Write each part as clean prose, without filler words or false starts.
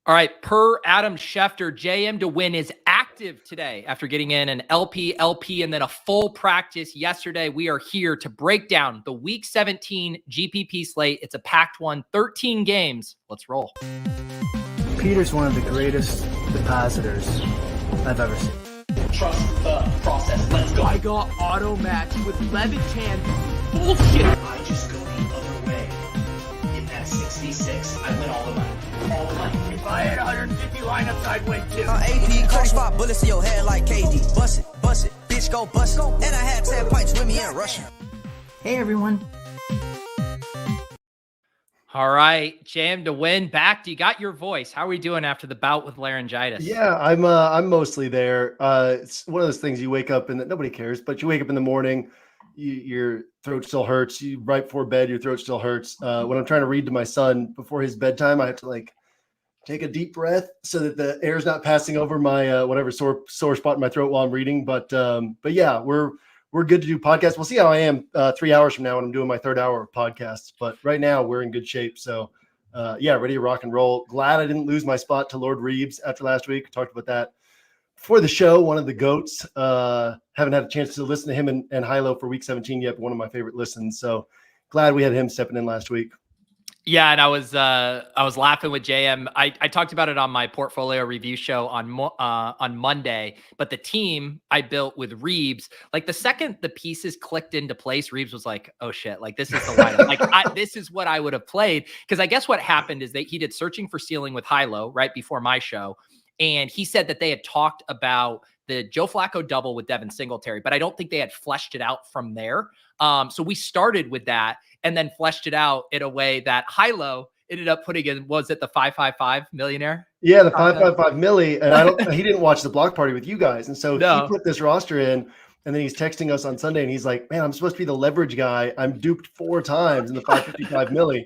All right, per Adam Schefter, Jmtowin is active today after getting in an LP, and then a full practice yesterday. We are here to break down the Week 17 GPP slate. It's a packed one, 13 games. Let's roll. Peter's one of the greatest depositors I've ever seen. Trust the process. Let's go. I got auto match with Levitan. Bullshit. I just go the other way. In that 66, I win all the money. All the money. If I had 150 lineups, I'd win too. AP, 35 bullets in your head like KD. Bust it, bitch, go bust it. And I had 10 pints with me in Russia. Hey, everyone. All right, Jmtowin back. Do you got your voice? How are we doing after the bout with laryngitis? Yeah, I'm mostly there. It's one of those things you wake up and nobody cares, but you wake up in the morning, your throat still hurts. You right before bed, your throat still hurts. When I'm trying to read to my son before his bedtime, I have to take a deep breath so that the air's not passing over my whatever sore spot in my throat while I'm reading. But yeah, we're good to do podcasts. We'll see how I am 3 hours from now when I'm doing my third hour of podcasts. But right now we're in good shape. So yeah, ready to rock and roll. Glad I didn't lose my spot to Lord Reebs after last week. Talked about that before the show. One of the GOATs. Haven't had a chance to listen to him and Hilow for week 17 yet, but one of my favorite listens. So glad we had him stepping in last week. Yeah, and I was laughing with JM. I talked about it on my portfolio review show on Monday. But the team I built with Reebs, like the second the pieces clicked into place, Reebs was like, "Oh shit! Like this is the lineup. This is what I would have played." Because I guess what happened is that he did searching for ceiling with Hilow right before my show, and he said that they had talked about the Joe Flacco double with Devin Singletary, but I don't think they had fleshed it out from there. So we started with that and then fleshed it out in a way that Hilow ended up putting in, was it the 555 millionaire? Yeah, the 555 milli. And he didn't watch the block party with you guys. And so he put this roster in, and then he's texting us on Sunday and he's like, "Man, I'm supposed to be the leverage guy. I'm duped 4 times in the 555 milli."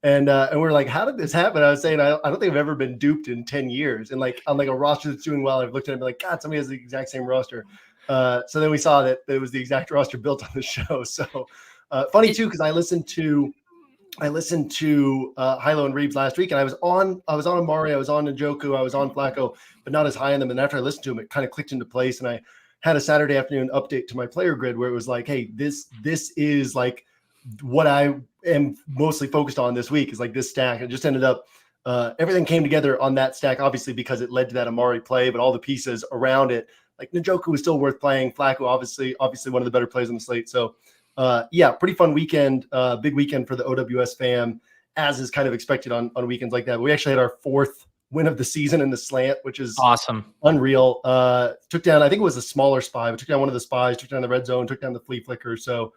And we're like, "How did this happen?" I was saying, I don't think I've ever been duped in 10 years. And on a roster that's doing well, I've looked at it and been like, "God, somebody has the exact same roster." So then we saw that it was the exact roster built on the show. So funny too, because I listened to Hilow and Reebs last week, and I was on Amari, I was on Njoku, I was on Flacco, but not as high on them. And after I listened to him, it kind of clicked into place. And I had a Saturday afternoon update to my player grid where it was like, "Hey, this is like what I am mostly focused on this week is like this stack." And it just ended up everything came together on that stack, obviously because it led to that Amari play, but all the pieces around it, like Njoku was still worth playing. Flacco, obviously one of the better plays on the slate. So yeah, pretty fun weekend, big weekend for the OWS fam, as is kind of expected on weekends like that. But we actually had our 4th win of the season in the slant, which is awesome, unreal. Took down, I think it was a smaller spy, but took down one of the spies, took down the red zone, took down the flea flicker. So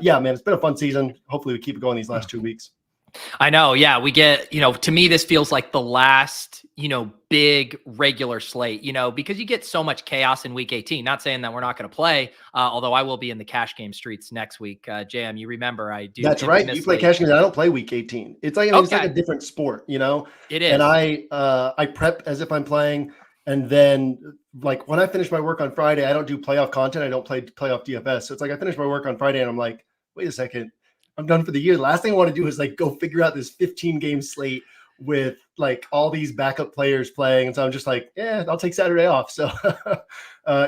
yeah, man, it's been a fun season. Hopefully we keep it going these last 2 weeks. I know. Yeah, we get, to me, this feels like the last, big regular slate, because you get so much chaos in week 18. Not saying that we're not going to play, although I will be in the cash game streets next week. JM, you remember I do. That's right. You play cash games. I don't play week 18. It's like, it's like a different sport, It is. And I prep as if I'm playing. And then when I finish my work on Friday, I don't do playoff content. I don't play playoff DFS. So it's like I finish my work on Friday and I'm like, wait a second, I'm done for the year. The last thing I want to do is go figure out this 15 game slate with all these backup players playing. And so I'm just like, yeah, I'll take Saturday off. So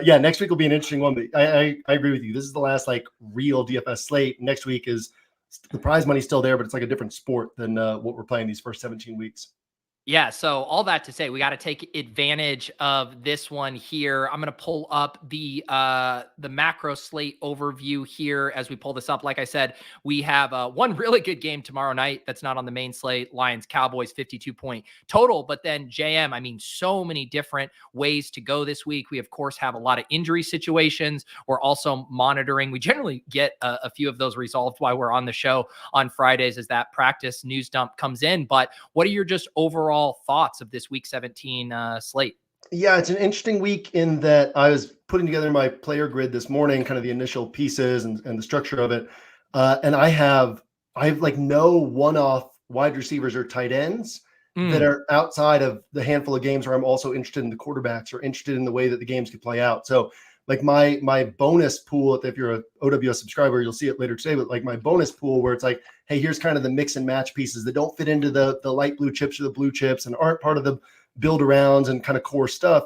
yeah, next week will be an interesting one, but I agree with you. This is the last real DFS slate. Next week is the prize money's still there, but it's a different sport than what we're playing these first 17 weeks. Yeah, so all that to say, we got to take advantage of this one here. I'm going to pull up the macro slate overview here as we pull this up. Like I said, we have one really good game tomorrow night that's not on the main slate. Lions Cowboys 52-point total, but then JM, I mean, so many different ways to go this week. We of course have a lot of injury situations. We're also monitoring. We generally get a few of those resolved while we're on the show on Fridays as that practice news dump comes in. But what are your just overall thoughts of this week 17 slate? Yeah, it's an interesting week in that I was putting together my player grid this morning, kind of the initial pieces and the structure of it. And I have no one-off wide receivers or tight ends that are outside of the handful of games where I'm also interested in the quarterbacks or interested in the way that the games could play out. So my bonus pool, if you're a OWS subscriber, you'll see it later today, but my bonus pool where it's hey, here's kind of the mix and match pieces that don't fit into the light blue chips or the blue chips and aren't part of the build arounds and kind of core stuff.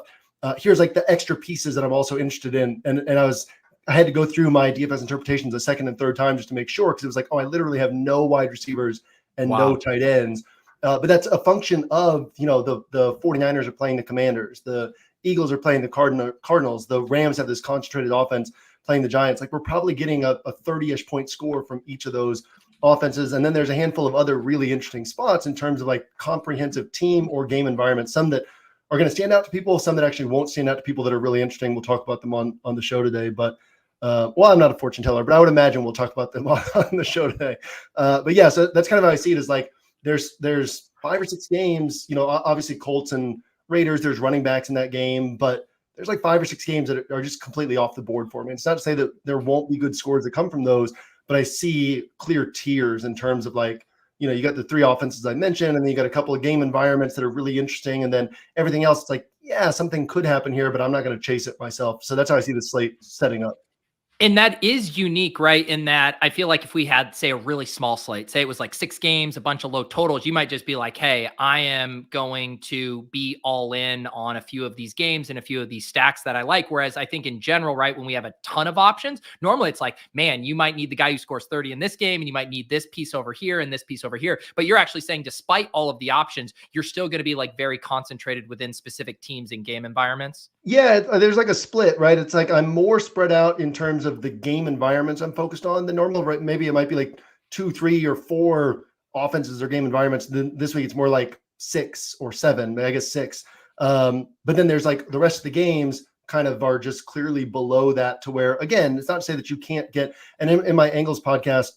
Here's like the extra pieces that I'm also interested in. And I had to go through my DFS interpretations a second and third time just to make sure, because it was like, oh, I literally have no wide receivers and no tight ends. But that's a function of, the 49ers are playing the Commanders. The Eagles are playing the Cardinals. The Rams have this concentrated offense playing the Giants. Like, we're probably getting a 30-ish point score from each of those offenses. And then there's a handful of other really interesting spots in terms of like comprehensive team or game environment. Some that are going to stand out to people, some that actually won't stand out to people that are really interesting. We'll talk about them on the show today. But I'm not a fortune teller, but I would imagine we'll talk about them on the show today. But yeah, so that's kind of how I see it, is like there's 5 or 6 games, obviously Colts and Raiders, there's running backs in that game, but there's like 5 or 6 games that are just completely off the board for me. It's not to say that there won't be good scores that come from those, but I see clear tiers in terms of like, you got the 3 offenses I mentioned, and then you got a couple of game environments that are really interesting. And then everything else, it's like, yeah, something could happen here, but I'm not going to chase it myself. So that's how I see the slate setting up. And that is unique, right? In that I feel like if we had, say, a really small slate, say it was like 6 games, a bunch of low totals, you might just be like, hey, I am going to be all in on a few of these games and a few of these stacks that I like. Whereas I think in general, right, when we have a ton of options, normally it's like, man, you might need the guy who scores 30 in this game, and you might need this piece over here and this piece over here. But you're actually saying, despite all of the options, you're still going to be like very concentrated within specific teams and game environments. Yeah, there's like a split, right? It's like I'm more spread out in terms of the game environments I'm focused on than normal, right? Maybe it might be like 2, 3, or 4 offenses or game environments. Then this week it's more like 6 or 7, I guess 6. But then there's like the rest of the games kind of are just clearly below that, to where, again, it's not to say that you can't get, and in my Angles podcast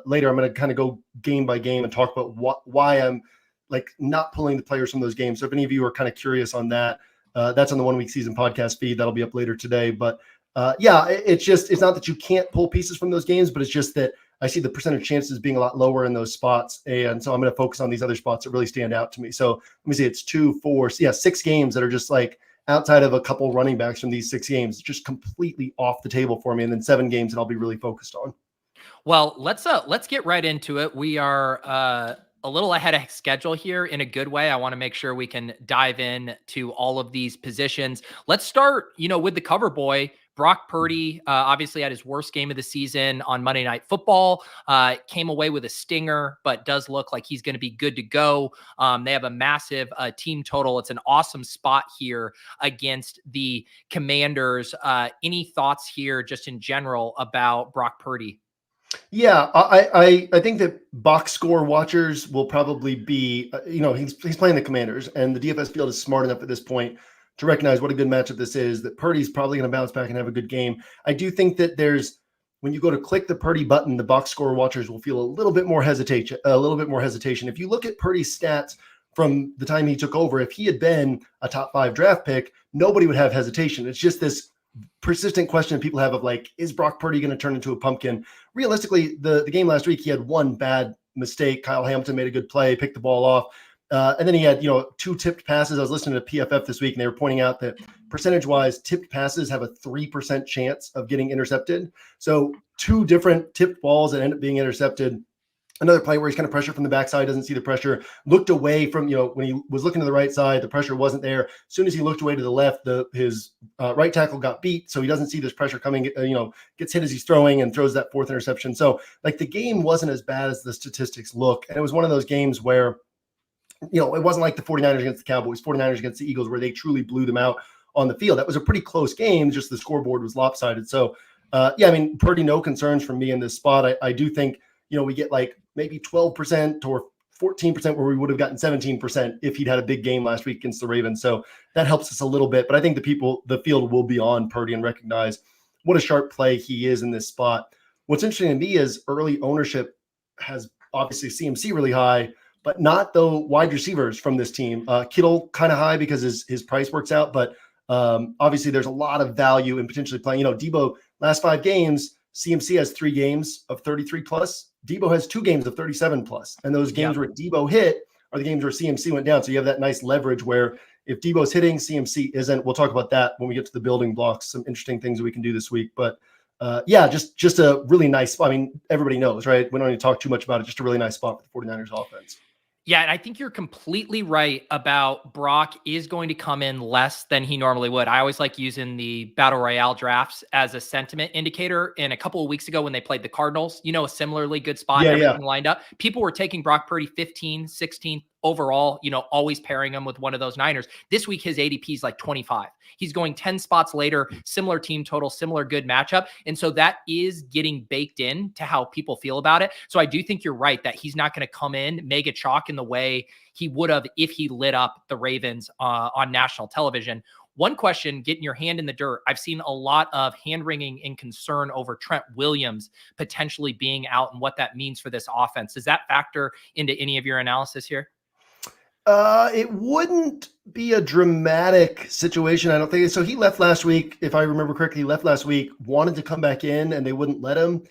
later, I'm going to kind of go game by game and talk about why I'm like not pulling the players from those games. So if any of you are kind of curious on that, that's on the 1 week season podcast feed. That'll be up later today. But it's not that you can't pull pieces from those games, but it's just that I see the percentage chances being a lot lower in those spots. And so I'm going to focus on these other spots that really stand out to me. So let me see, it's 2, 4, 6 games that are just like outside of a couple running backs from these 6 games, just completely off the table for me. And then 7 games that I'll be really focused on. Well, let's get right into it. We are a little ahead of schedule here in a good way. I want to make sure we can dive in to all of these positions. Let's start, with the cover boy, Brock Purdy. Obviously had his worst game of the season on Monday Night Football. Came away with a stinger, but does look like he's going to be good to go. They have a massive team total. It's an awesome spot here against the Commanders. Any thoughts here just in general about Brock Purdy? Yeah, I think that box score watchers will probably be, he's playing the Commanders, and the DFS field is smart enough at this point to recognize what a good matchup this is, that Purdy's probably going to bounce back and have a good game. I do think that when you go to click the Purdy button, the box score watchers will feel a little bit more hesitation. If you look at Purdy's stats from the time he took over, if he had been a top 5 draft pick, nobody would have hesitation. It's just this persistent question people have of like, is Brock Purdy going to turn into a pumpkin? Realistically, the game last week, he had 1 bad mistake. Kyle Hamilton made a good play, picked the ball off. And then he had, 2 tipped passes. I was listening to PFF this week, and they were pointing out that percentage-wise, tipped passes have a 3% chance of getting intercepted. So 2 different tipped balls that end up being intercepted. Another play where he's kind of pressured from the backside, doesn't see the pressure, looked away from, when he was looking to the right side, the pressure wasn't there. As soon as he looked away to the left, his right tackle got beat. So he doesn't see this pressure coming, gets hit as he's throwing and throws that 4th interception. So like the game wasn't as bad as the statistics look. And it was one of those games where, it wasn't like the 49ers against the Cowboys, 49ers against the Eagles, where they truly blew them out on the field. That was a pretty close game. Just the scoreboard was lopsided. So Purdy, no concerns from me in this spot. I do think, we get like maybe 12% or 14% where we would have gotten 17% if he'd had a big game last week against the Ravens. So that helps us a little bit. But I think the field will be on Purdy and recognize what a sharp play he is in this spot. What's interesting to me is early ownership has obviously CMC really high, but not the wide receivers from this team. Kittle kind of high because his price works out. But obviously there's a lot of value in potentially playing. Debo, last 5 games, CMC has 3 games of 33 plus. Debo has 2 games of 37 plus. And those games where Debo hit are the games where CMC went down. So you have that nice leverage where if Debo's hitting, CMC isn't. We'll talk about that when we get to the building blocks, some interesting things that we can do this week. But just a really nice spot. I mean, everybody knows, right? We don't need to talk too much about it. Just a really nice spot for the 49ers offense. Yeah, and I think you're completely right about Brock is going to come in less than he normally would. I always like using the Battle Royale drafts as a sentiment indicator. And a couple of weeks ago when they played the Cardinals, a similarly good spot, everything lined up. People were taking Brock Purdy 15, 16 overall, always pairing him with one of those Niners. This week, his ADP is like 25. He's going 10 spots later, similar team total, similar good matchup. And so that is getting baked in to how people feel about it. So I do think you're right that he's not going to come in mega chalk in the way he would have if he lit up the Ravens on national television. One question, getting your hand in the dirt. I've seen a lot of hand-wringing and concern over Trent Williams potentially being out and what that means for this offense. Does that factor into any of your analysis here? It wouldn't be a dramatic situation, I don't think. So he left last week, if I remember correctly, he left last week, wanted to come back in, and they wouldn't let him.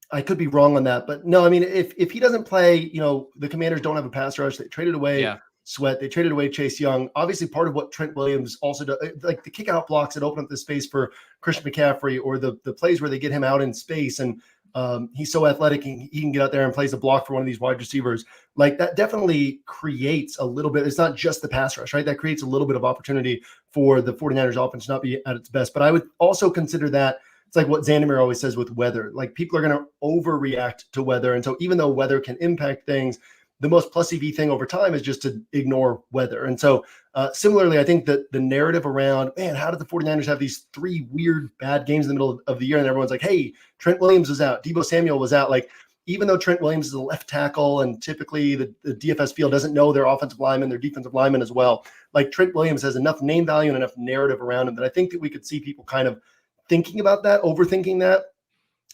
I could be wrong on that, but no, I mean, if he doesn't play, the Commanders don't have a pass rush. They traded away Sweat. They traded away Chase Young. Obviously, part of what Trent Williams also does, like the kick out blocks that open up the space for Christian McCaffrey, or the plays where they get him out in space, and he's so athletic, he can get out there and plays a block for one of these wide receivers. Like that definitely creates a little bit. It's not just the pass rush, right? That creates a little bit of opportunity for the 49ers offense to not be at its best. But I would also consider that it's like what Zandermeer always says with weather. Like people are going to overreact to weather. And so even though weather can impact things, the most plus EV thing over time is just to ignore weather. And so similarly, I think that the narrative around, man, how did the 49ers have these 3 weird bad games in the middle of the year? And everyone's like, hey, Trent Williams was out. Deebo Samuel was out. Like, even though Trent Williams is a left tackle and typically the DFS field doesn't know their offensive lineman, their defensive lineman as well, like Trent Williams has enough name value and enough narrative around him that I think that we could see people kind of thinking about that, overthinking that.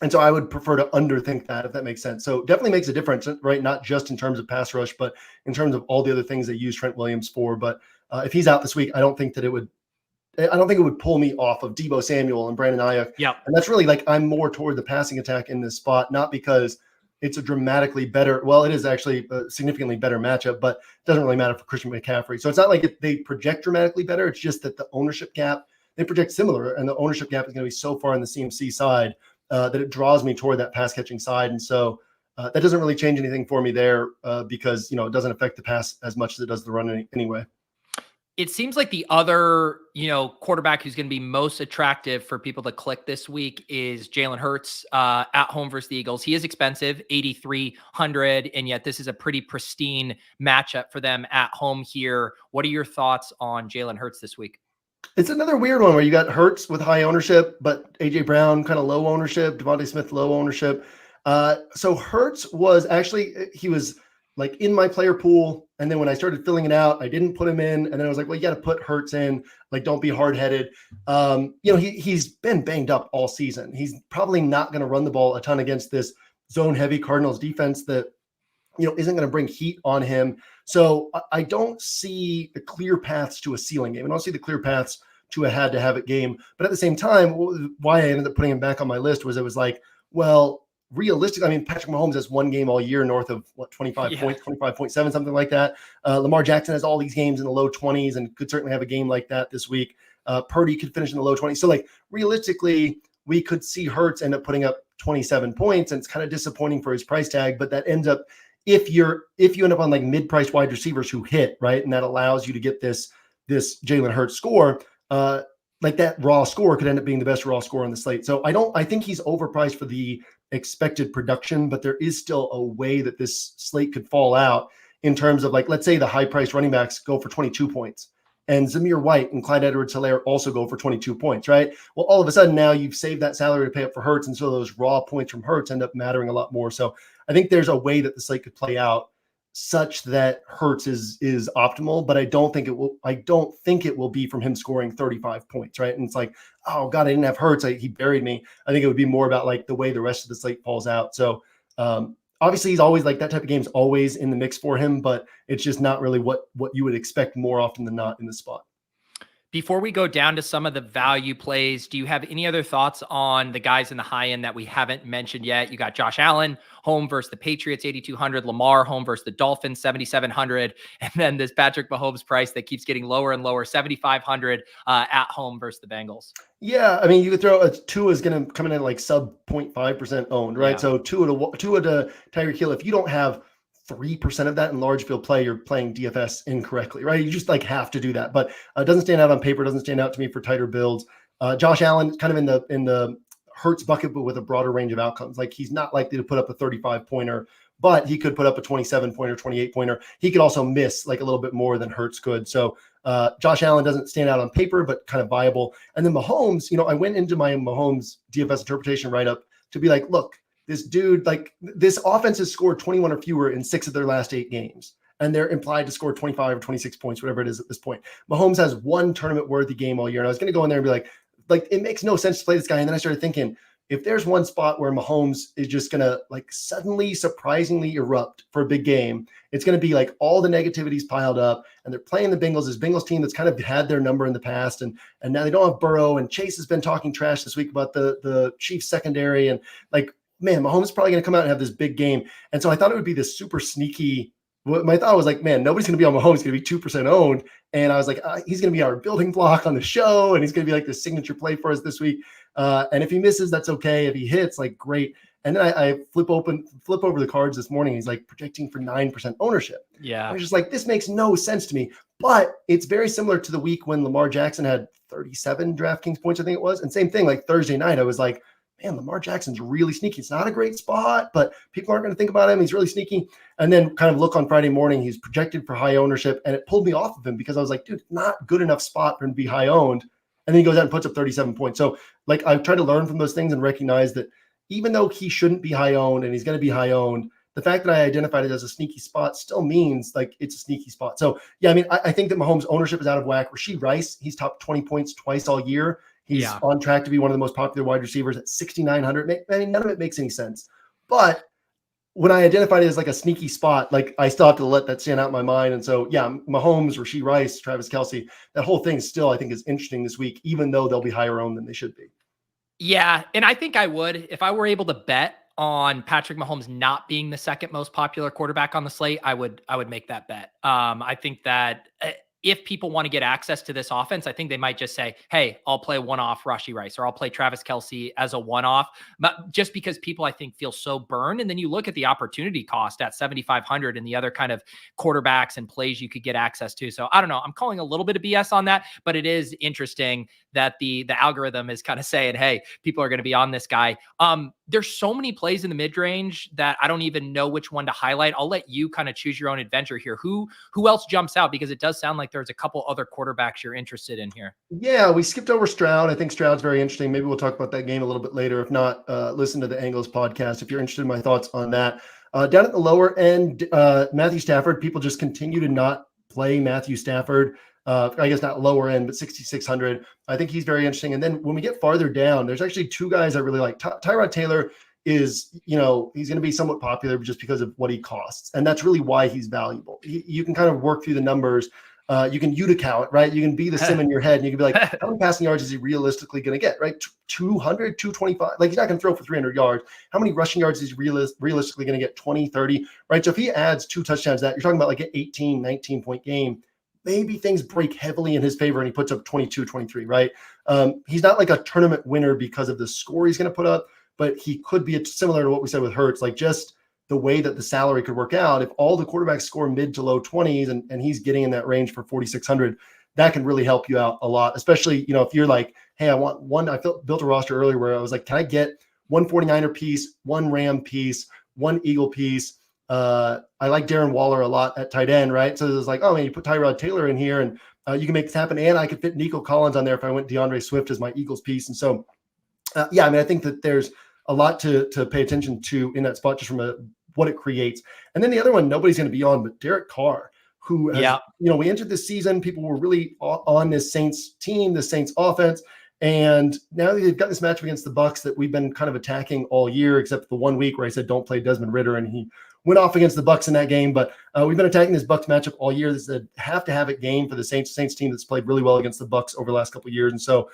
And so I would prefer to underthink that, if that makes sense. So definitely makes a difference, right? Not just in terms of pass rush, but in terms of all the other things they use Trent Williams for. But if he's out this week, I don't think it would pull me off of Deebo Samuel and Brandon Ayuk. Yeah. And that's really like, I'm more toward the passing attack in this spot, not because it's a dramatically better, well, it is actually a significantly better matchup, but it doesn't really matter for Christian McCaffrey. So it's not like they project dramatically better. It's just that the ownership gap, they project similar, and the ownership gap is going to be so far on the CMC side that it draws me toward that pass catching side. And so that doesn't really change anything for me there because, it doesn't affect the pass as much as it does the run anyway. It seems like the other, quarterback who's going to be most attractive for people to click this week is Jalen Hurts at home versus the Eagles. He is expensive, 8,300, and yet this is a pretty pristine matchup for them at home here. What are your thoughts on Jalen Hurts this week? It's another weird one where you got Hurts with high ownership, but AJ Brown kind of low ownership, Devontae Smith low ownership. So Hurts was actually, he was like in my player pool. And then when I started filling it out, I didn't put him in. And then I was like, well, you got to put Hurts in, like, don't be hard-headed. He's been banged up all season. He's probably not going to run the ball a ton against this zone heavy Cardinals defense that, isn't going to bring heat on him. So I don't see the clear paths to a ceiling game. I don't see the clear paths to a had-to-have-it game. But at the same time, why I ended up putting him back on my list was it was like, well, realistically, I mean, Patrick Mahomes has one game all year north of 25 points, 25.7, something like that. Lamar Jackson has all these games in the low 20s and could certainly have a game like that this week. Purdy could finish in the low 20s. So like realistically, we could see Hurts end up putting up 27 points, and it's kind of disappointing for his price tag, but that ends up, if you end up on like mid-priced wide receivers who hit, right, and that allows you to get this Jalen Hurts score, like that raw score could end up being the best raw score on the slate. So I think he's overpriced for the expected production, but there is still a way that this slate could fall out in terms of, like, let's say the high-priced running backs go for 22 points and Zamir White and Clyde Edwards-Helaire also go for 22 points, right? Well, all of a sudden now you've saved that salary to pay up for Hurts, and so those raw points from Hurts end up mattering a lot more. So I think there's a way that the slate could play out such that Hurts is optimal, but I don't think it will be from him scoring 35 points, right? And it's like, oh God, I didn't have Hurts. He buried me. I think it would be more about like the way the rest of the slate falls out. So obviously he's always like that type of game's always in the mix for him, but it's just not really what you would expect more often than not in the spot. Before we go down to some of the value plays, do you have any other thoughts on the guys in the high end that we haven't mentioned yet? You got Josh Allen home versus the Patriots, 8,200. Lamar home versus the Dolphins, 7,700. And then this Patrick Mahomes price that keeps getting lower and lower, 7,500 at home versus the Bengals. Yeah, I mean, you could throw Tua is going to come in at like sub 0.5% owned, right? Yeah. So Tua to Tyreek Hill, if you don't have 3% of that in large field play, you're playing DFS incorrectly, right? You just like have to do that, but it doesn't stand out on paper. Doesn't stand out to me for tighter builds. Josh Allen kind of in the Hurts bucket, but with a broader range of outcomes. Like he's not likely to put up a 35 pointer, but he could put up a 27 pointer, 28 pointer. He could also miss like a little bit more than Hurts could. So Josh Allen doesn't stand out on paper, but kind of viable. And then Mahomes, I went into my Mahomes DFS interpretation write-up to be like, look, this dude, like this offense has scored 21 or fewer in 6 of their last 8 games. And they're implied to score 25 or 26 points, whatever it is at this point. Mahomes has one tournament-worthy game all year. And I was going to go in there and be like, it makes no sense to play this guy. And then I started thinking, if there's one spot where Mahomes is just going to like suddenly, surprisingly erupt for a big game, it's going to be like all the negativity's piled up and they're playing the Bengals, this Bengals team that's kind of had their number in the past. And now they don't have Burrow, and Chase has been talking trash this week about the Chiefs secondary. And like, man, Mahomes is probably going to come out and have this big game. And so I thought it would be this super sneaky. My thought was like, man, nobody's going to be on Mahomes. He's going to be 2% owned. And I was like, he's going to be our building block on the show. And he's going to be like the signature play for us this week. And if he misses, that's okay. If he hits, like, great. And then I flip over the cards this morning. He's like projecting for 9% ownership. Yeah. I was just like, this makes no sense to me. But it's very similar to the week when Lamar Jackson had 37 DraftKings points, I think it was. And same thing, like Thursday night, I was like, man, Lamar Jackson's really sneaky. It's not a great spot, but people aren't going to think about him. He's really sneaky. And then kind of look on Friday morning, he's projected for high ownership, and it pulled me off of him because I was like, dude, not good enough spot for him to be high owned. And then he goes out and puts up 37 points. So like I've tried to learn from those things and recognize that even though he shouldn't be high owned and he's going to be high owned, the fact that I identified it as a sneaky spot still means like it's a sneaky spot. So yeah, I mean, I think that Mahomes' ownership is out of whack. Rashee Rice, he's topped 20 points twice all year. He's on track to be one of the most popular wide receivers at 6,900. I mean, none of it makes any sense. But when I identified it as like a sneaky spot, like I still have to let that stand out in my mind. And so, yeah, Mahomes, Rashee Rice, Travis Kelce, that whole thing still, I think, is interesting this week, even though they'll be higher owned than they should be. Yeah. And I think I would, if I were able to bet on Patrick Mahomes not being the second most popular quarterback on the slate, I would make that bet. I think that if people want to get access to this offense, I think they might just say, hey, I'll play one-off Rashee Rice, or I'll play Travis Kelce as a one-off, but just because people, I think, feel so burned. And then you look at the opportunity cost at 7,500 and the other kind of quarterbacks and plays you could get access to. So I don't know, I'm calling a little bit of BS on that, but it is interesting that the algorithm is kind of saying, hey, people are going to be on this guy. There's so many plays in the mid-range that I don't even know which one to highlight. I'll let you kind of choose your own adventure here. Who else jumps out? Because it does sound like there's a couple other quarterbacks you're interested in here. Yeah, we skipped over Stroud. I think Stroud's very interesting. Maybe we'll talk about that game a little bit later. If not, listen to the Angles podcast if you're interested in my thoughts on that. Down at the lower end, Matthew Stafford. People just continue to not play Matthew Stafford. I guess not lower end, but 6,600. I think he's very interesting. And then when we get farther down, there's actually two guys I really like. Tyrod Taylor is, he's going to be somewhat popular just because of what he costs. And that's really why he's valuable. You can kind of work through the numbers. You can Utica it, right? You can be the sim in your head and you can be like, how many passing yards is he realistically going to get, right? 200, 225. Like he's not going to throw for 300 yards. How many rushing yards is he realistically going to get? 20, 30, right? So if he adds 2 touchdowns, that you're talking about like an 18, 19 point game. Maybe things break heavily in his favor and he puts up 22, 23, right? He's not like a tournament winner because of the score he's going to put up, but he could be similar to what we said with Hurts, like just the way that the salary could work out. If all the quarterbacks score mid to low 20s and he's getting in that range for 4,600, that can really help you out a lot, especially, if you're like, hey, I want one. I built a roster earlier where I was like, can I get one 49er piece, one Ram piece, one Eagle piece? I like Darren Waller a lot at tight end, right? So it's like, oh man, you put Tyrod Taylor in here and you can make this happen. And I could fit Nico Collins on there if I went DeAndre Swift as my Eagles piece. And so, I mean, I think that there's a lot to pay attention to in that spot just from what it creates. And then the other one, nobody's going to be on, but Derek Carr, who has, we entered this season, people were really on this Saints team, the Saints offense. And now they've got this matchup against the Bucs that we've been kind of attacking all year, except the 1 week where I said, don't play Desmond Ridder. And he went off against the Bucs in that game, but we've been attacking this Bucs matchup all year. This is a have-to-have-it game for the Saints team that's played really well against the Bucs over the last couple of years. And so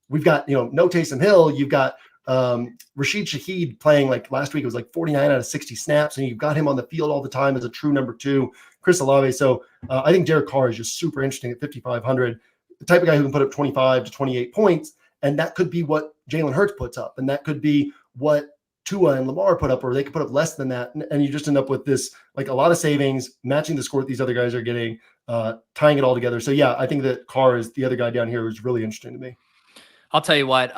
we've got, no Taysom Hill. You've got Rashid Shaheed playing like last week. It was like 49 out of 60 snaps, and you've got him on the field all the time as a true number 2, Chris Olave. So I think Derek Carr is just super interesting at 5,500, the type of guy who can put up 25 to 28 points. And that could be what Jalen Hurts puts up. And that could be what Tua and Lamar put up, or they could put up less than that. And you just end up with this, like a lot of savings, matching the score that these other guys are getting, tying it all together. So yeah, I think that Carr is the other guy down here who's really interesting to me. I'll tell you what,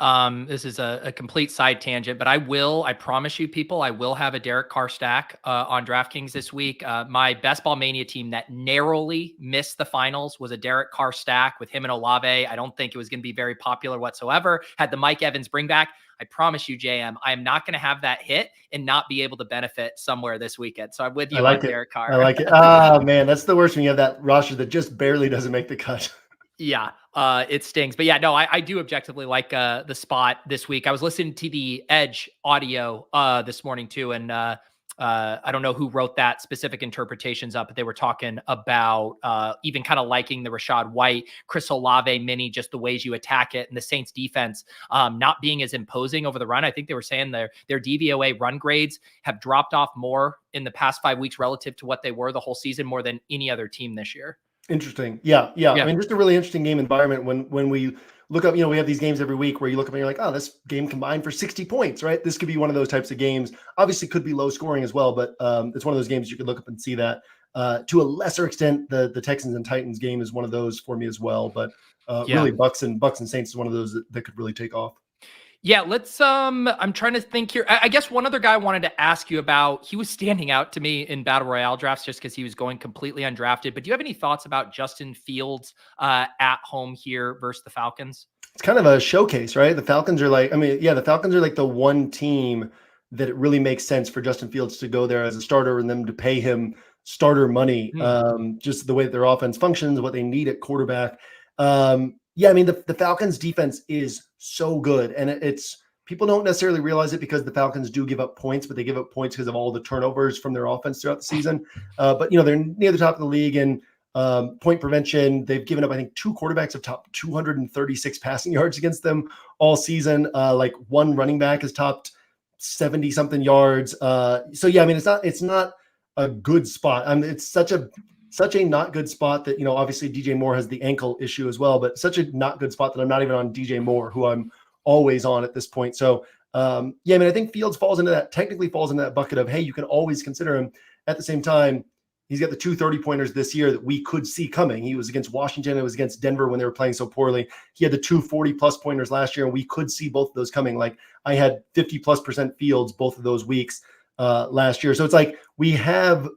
this is a complete side tangent, but I promise you people, I will have a Derek Carr stack on DraftKings this week. My Best Ball Mania team that narrowly missed the finals was a Derek Carr stack with him and Olave. I don't think it was going to be very popular whatsoever. Had the Mike Evans bring back. I promise you, JM, I am not going to have that hit and not be able to benefit somewhere this weekend. So I'm with you on Derek Carr. I like it. Ah, man, that's the worst when you have that roster that just barely doesn't make the cut. Yeah, it stings. But yeah, no, I do objectively like the spot this week. I was listening to the Edge audio this morning too, and I don't know who wrote that specific interpretations up, but they were talking about even kind of liking the Rashad White, Chris Olave mini, just the ways you attack it, and the Saints defense not being as imposing over the run. I think they were saying their DVOA run grades have dropped off more in the past 5 weeks relative to what they were the whole season, more than any other team this year. Interesting. Yeah. I mean, just a really interesting game environment when we look up, we have these games every week where you look up and you're like, oh, this game combined for 60 points, right? This could be one of those types of games. Obviously could be low scoring as well, but it's one of those games you could look up and see that. To a lesser extent, the Texans and Titans game is one of those for me as well. But really Bucks and Saints is one of those that could really take off. Yeah, let's I'm trying to think here. I guess one other guy I wanted to ask you about, he was standing out to me in Battle Royale drafts just because he was going completely undrafted. But do you have any thoughts about Justin Fields at home here versus the Falcons? It's kind of a showcase, right? The Falcons are like the one team that it really makes sense for Justin Fields to go there as a starter and them to pay him starter money. Just the way that their offense functions, what they need at quarterback. Yeah, I mean, the Falcons defense is so good, and it's people don't necessarily realize it because the Falcons do give up points, but they give up points because of all the turnovers from their offense throughout the season. But they're near the top of the league in point prevention. They've given up, I think, 2 quarterbacks have topped 236 passing yards against them all season. Like one running back has topped 70 something yards. So yeah, I mean, it's not a good spot. I mean, it's such a not good spot that, obviously DJ Moore has the ankle issue as well, but such a not good spot that I'm not even on DJ Moore, who I'm always on at this point. So, yeah, I mean, I think Fields technically falls into that bucket of, hey, you can always consider him. At the same time, he's got the 2 30-pointers this year that we could see coming. He was against Washington. It was against Denver when they were playing so poorly. He had the 2 40-plus pointers last year, and we could see both of those coming. Like I had 50+% Fields both of those weeks last year. So it's like we have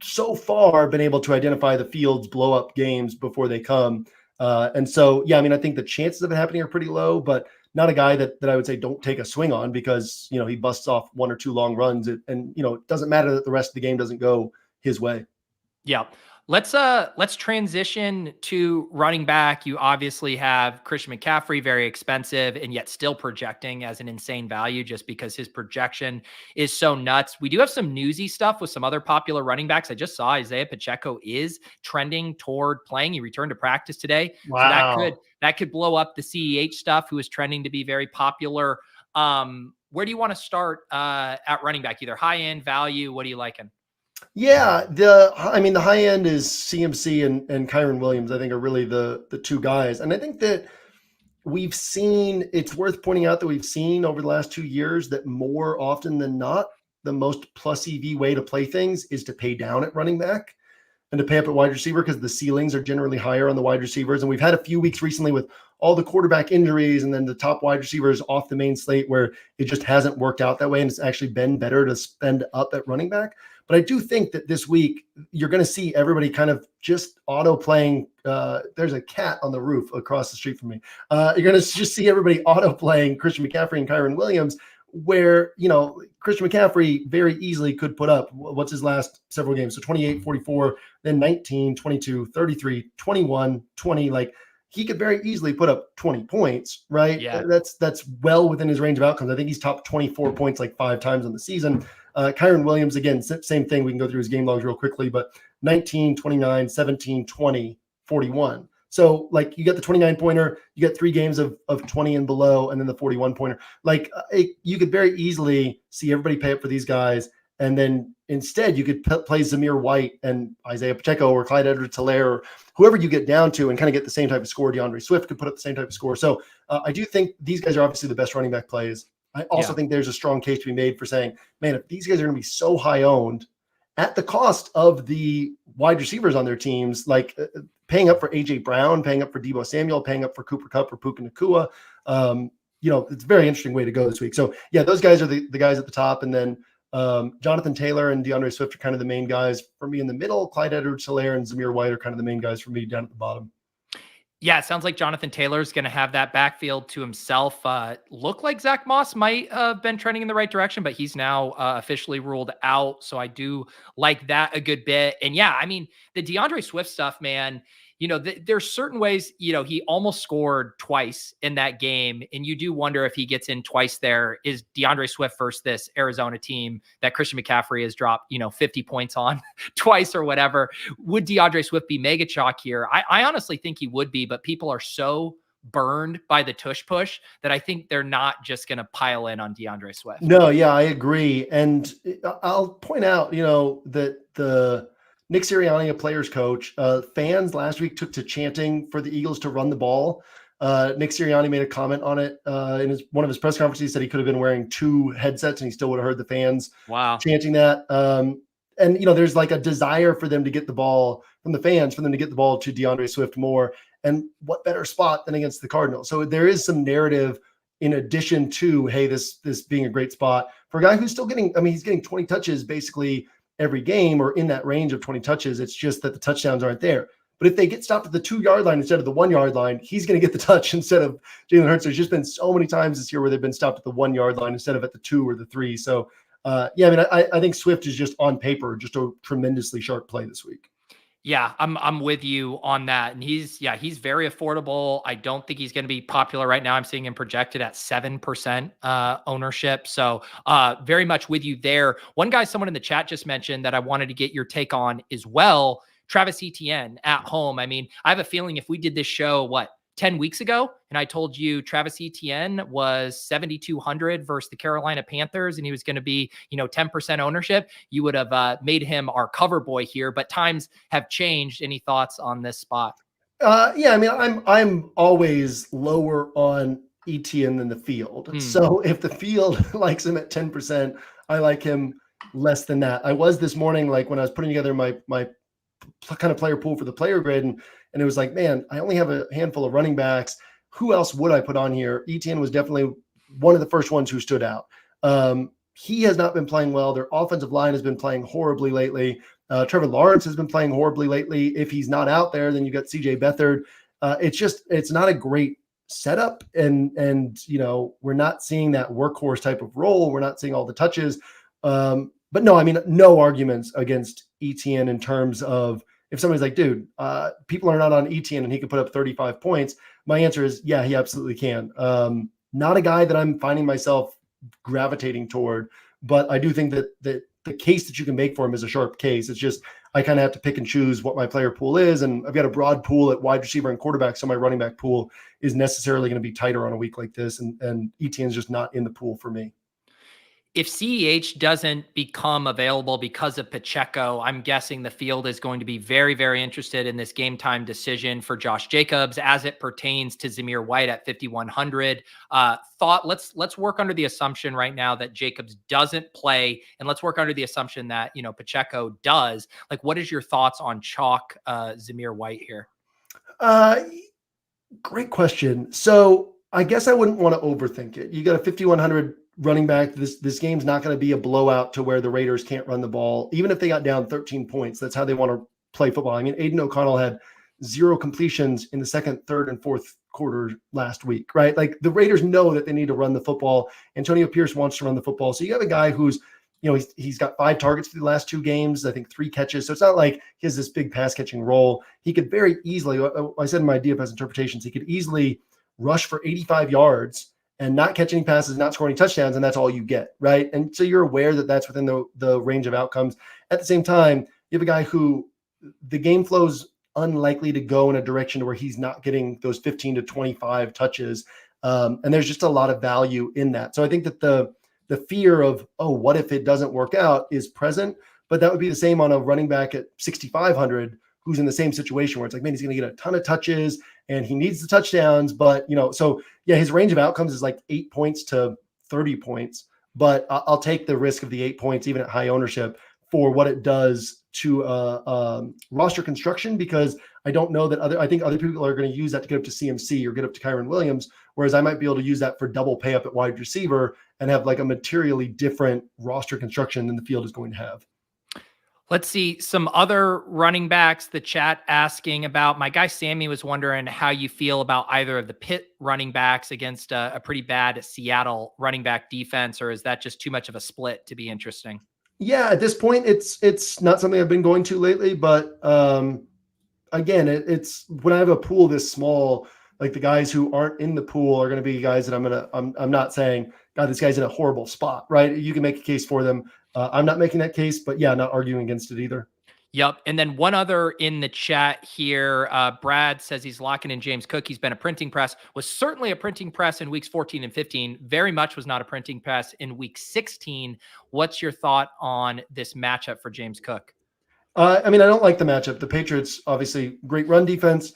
so far been able to identify the Fields blow up games before they come. And so, yeah, I mean, I think the chances of it happening are pretty low, but not a guy that I would say don't take a swing on because, he busts off 1 or 2 long runs and it doesn't matter that the rest of the game doesn't go his way. Yeah. Let's transition to running back. You obviously have Christian McCaffrey, very expensive and yet still projecting as an insane value just because his projection is so nuts. We do have some newsy stuff with some other popular running backs. I just saw Isaiah Pacheco is trending toward playing. He returned to practice today. Wow. So that could blow up the CEH stuff, who is trending to be very popular. Where do you want to start at running back? Either high end, value? What are you liking? Yeah, the high end is CMC and Kyren Williams, I think, are really the 2 guys. And I think that it's worth pointing out that we've seen over the last 2 years that more often than not, the most plus EV way to play things is to pay down at running back and to pay up at wide receiver because the ceilings are generally higher on the wide receivers. And we've had a few weeks recently with all the quarterback injuries and then the top wide receivers off the main slate where it just hasn't worked out that way. And it's actually been better to spend up at running back. But I do think that this week you're going to see everybody kind of just auto playing. There's a cat on the roof across the street from me. You're going to just see everybody auto playing Christian McCaffrey and Kyren Williams, where, Christian McCaffrey very easily could put up what's his last several games. So 28, 44, then 19, 22, 33, 21, 20. Like he could very easily put up 20 points, right? Yeah. That's well within his range of outcomes. I think he's topped 24 points like 5 times in the season. Kyren Williams, again, same thing. We can go through his game logs real quickly, but 19, 29, 17, 20, 41. So like you get the 29-pointer, you get 3 games of 20 and below, and then the 41-pointer. Like you could very easily see everybody pay up for these guys. And then instead you could play Zamir White and Isaiah Pacheco or Clyde Edwards-Helaire or whoever you get down to and kind of get the same type of score. DeAndre Swift could put up the same type of score. So I do think these guys are obviously the best running back plays. I also think there's a strong case to be made for saying, man, if these guys are going to be so high owned at the cost of the wide receivers on their teams, like paying up for AJ Brown, paying up for Deebo Samuel, paying up for Cooper Kupp or Puka Nacua, it's a very interesting way to go this week. So yeah, those guys are the guys at the top. And then Jonathan Taylor and DeAndre Swift are kind of the main guys for me in the middle. Clyde Edwards-Helaire and Zamir White are kind of the main guys for me down at the bottom. Yeah, it sounds like Jonathan Taylor is going to have that backfield to himself. Look like Zach Moss might have been trending in the right direction, but he's now officially ruled out. So I do like that a good bit. And yeah, I mean, the DeAndre Swift stuff, man, there's certain ways, he almost scored twice in that game. And you do wonder if he gets in twice there. Is DeAndre Swift versus this Arizona team that Christian McCaffrey has dropped, 50 points on twice or whatever? Would DeAndre Swift be mega chalk here? I honestly think he would be, but people are so burned by the tush push that I think they're not just going to pile in on DeAndre Swift. No, yeah, I agree. And I'll point out, that the Nick Sirianni, a players coach, fans last week took to chanting for the Eagles to run the ball. Nick Sirianni made a comment on it in one of his press conferences. He said he could have been wearing 2 headsets and he still would have heard the fans chanting that. And there's like a desire for them to get the ball from the fans, for them to get the ball to DeAndre Swift more. And what better spot than against the Cardinals? So there is some narrative in addition to, hey, this being a great spot for a guy who's still getting, he's getting 20 touches basically every game, or in that range of 20 touches. It's just that the touchdowns aren't there. But if they get stopped at the 2-yard line instead of the 1-yard line, he's going to get the touch instead of Jalen Hurts. There's just been so many times this year where they've been stopped at the 1-yard line instead of at the 2 or the 3. So I think Swift is just on paper, just a tremendously sharp play this week. Yeah, I'm with you on that. And he's very affordable. I don't think he's going to be popular right now. I'm seeing him projected at 7% ownership. So very much with you there. One guy, someone in the chat just mentioned that I wanted to get your take on as well, Travis Etienne at home. I mean, I have a feeling if we did this show, 10 weeks ago, and I told you Travis Etienne was 7,200 versus the Carolina Panthers, and he was going to be, 10% ownership, you would have made him our cover boy here. But times have changed. Any thoughts on this spot? I'm always lower on Etienne than the field. So if the field likes him at 10%, I like him less than that. I was this morning, like when I was putting together my kind of player pool for the player grid, and it was like, man, I only have a handful of running backs. Who else would I put on here? Etienne was definitely one of the first ones who stood out. He has not been playing well. Their offensive line has been playing horribly lately. Trevor Lawrence has been playing horribly lately. If he's not out there, then you got CJ Beathard. It's not a great setup. And we're not seeing that workhorse type of role. We're not seeing all the touches. But no, no arguments against Etienne in terms of, if somebody's like, dude, people are not on Etienne and he could put up 35 points. My answer is, yeah, he absolutely can. Not a guy that I'm finding myself gravitating toward, but I do think that the case that you can make for him is a sharp case. It's just, I kind of have to pick and choose what my player pool is. And I've got a broad pool at wide receiver and quarterback. So my running back pool is necessarily going to be tighter on a week like this. And Etienne's just not in the pool for me. If CEH doesn't become available because of Pacheco, I'm guessing the field is going to be very, very interested in this game time decision for Josh Jacobs as it pertains to Zamir White at 5,100. Let's work under the assumption right now that Jacobs doesn't play, and let's work under the assumption that, Pacheco does. Like, what is your thoughts on chalk Zamir White here? Great question. So I guess I wouldn't want to overthink it. You got a 5,100 running back. This game's not going to be a blowout to where the Raiders can't run the ball. Even if they got down 13 points, that's how they want to play football. Aiden O'Connell had 0 completions in the second, third, and fourth quarter last week, right? Like, the Raiders know that they need to run the football. Antonio Pierce wants to run the football. So you have a guy who's, he's got 5 targets for the last 2 games, I think 3 catches. So it's not like he has this big pass catching role. He could very easily, I said in my DFS interpretations, he could easily rush for 85 yards and not catch any passes, not score any touchdowns, and that's all you get, right? And so you're aware that that's within the range of outcomes. At the same time, you have a guy who the game flow's unlikely to go in a direction where he's not getting those 15 to 25 touches, and there's just a lot of value in that. So I think that the fear of, what if it doesn't work out is present, but that would be the same on a running back at 6,500 who's in the same situation where it's like, man, he's going to get a ton of touches and he needs the touchdowns. But, so yeah, his range of outcomes is like 8 points to 30 points, but I'll take the risk of the 8 points, even at high ownership, for what it does to roster construction, because I don't know that I think other people are going to use that to get up to CMC or get up to Kyron Williams, whereas I might be able to use that for double pay up at wide receiver and have like a materially different roster construction than the field is going to have. Let's see some other running backs. The chat asking about, my guy Sammy was wondering how you feel about either of the Pitt running backs against a pretty bad Seattle running back defense, or is that just too much of a split to be interesting? Yeah, at this point, it's not something I've been going to lately, but again, it's when I have a pool this small, like the guys who aren't in the pool are going to be guys that I'm not saying, God, this guy's in a horrible spot, right? You can make a case for them. I'm not making that case, but yeah, not arguing against it either. Yep. And then one other in the chat here, Brad says he's locking in James Cook. He's been a printing press, was certainly a printing press in weeks 14 and 15. Very much was not a printing press in week 16. What's your thought on this matchup for James Cook? I mean, I don't like the matchup. The Patriots, obviously, great run defense,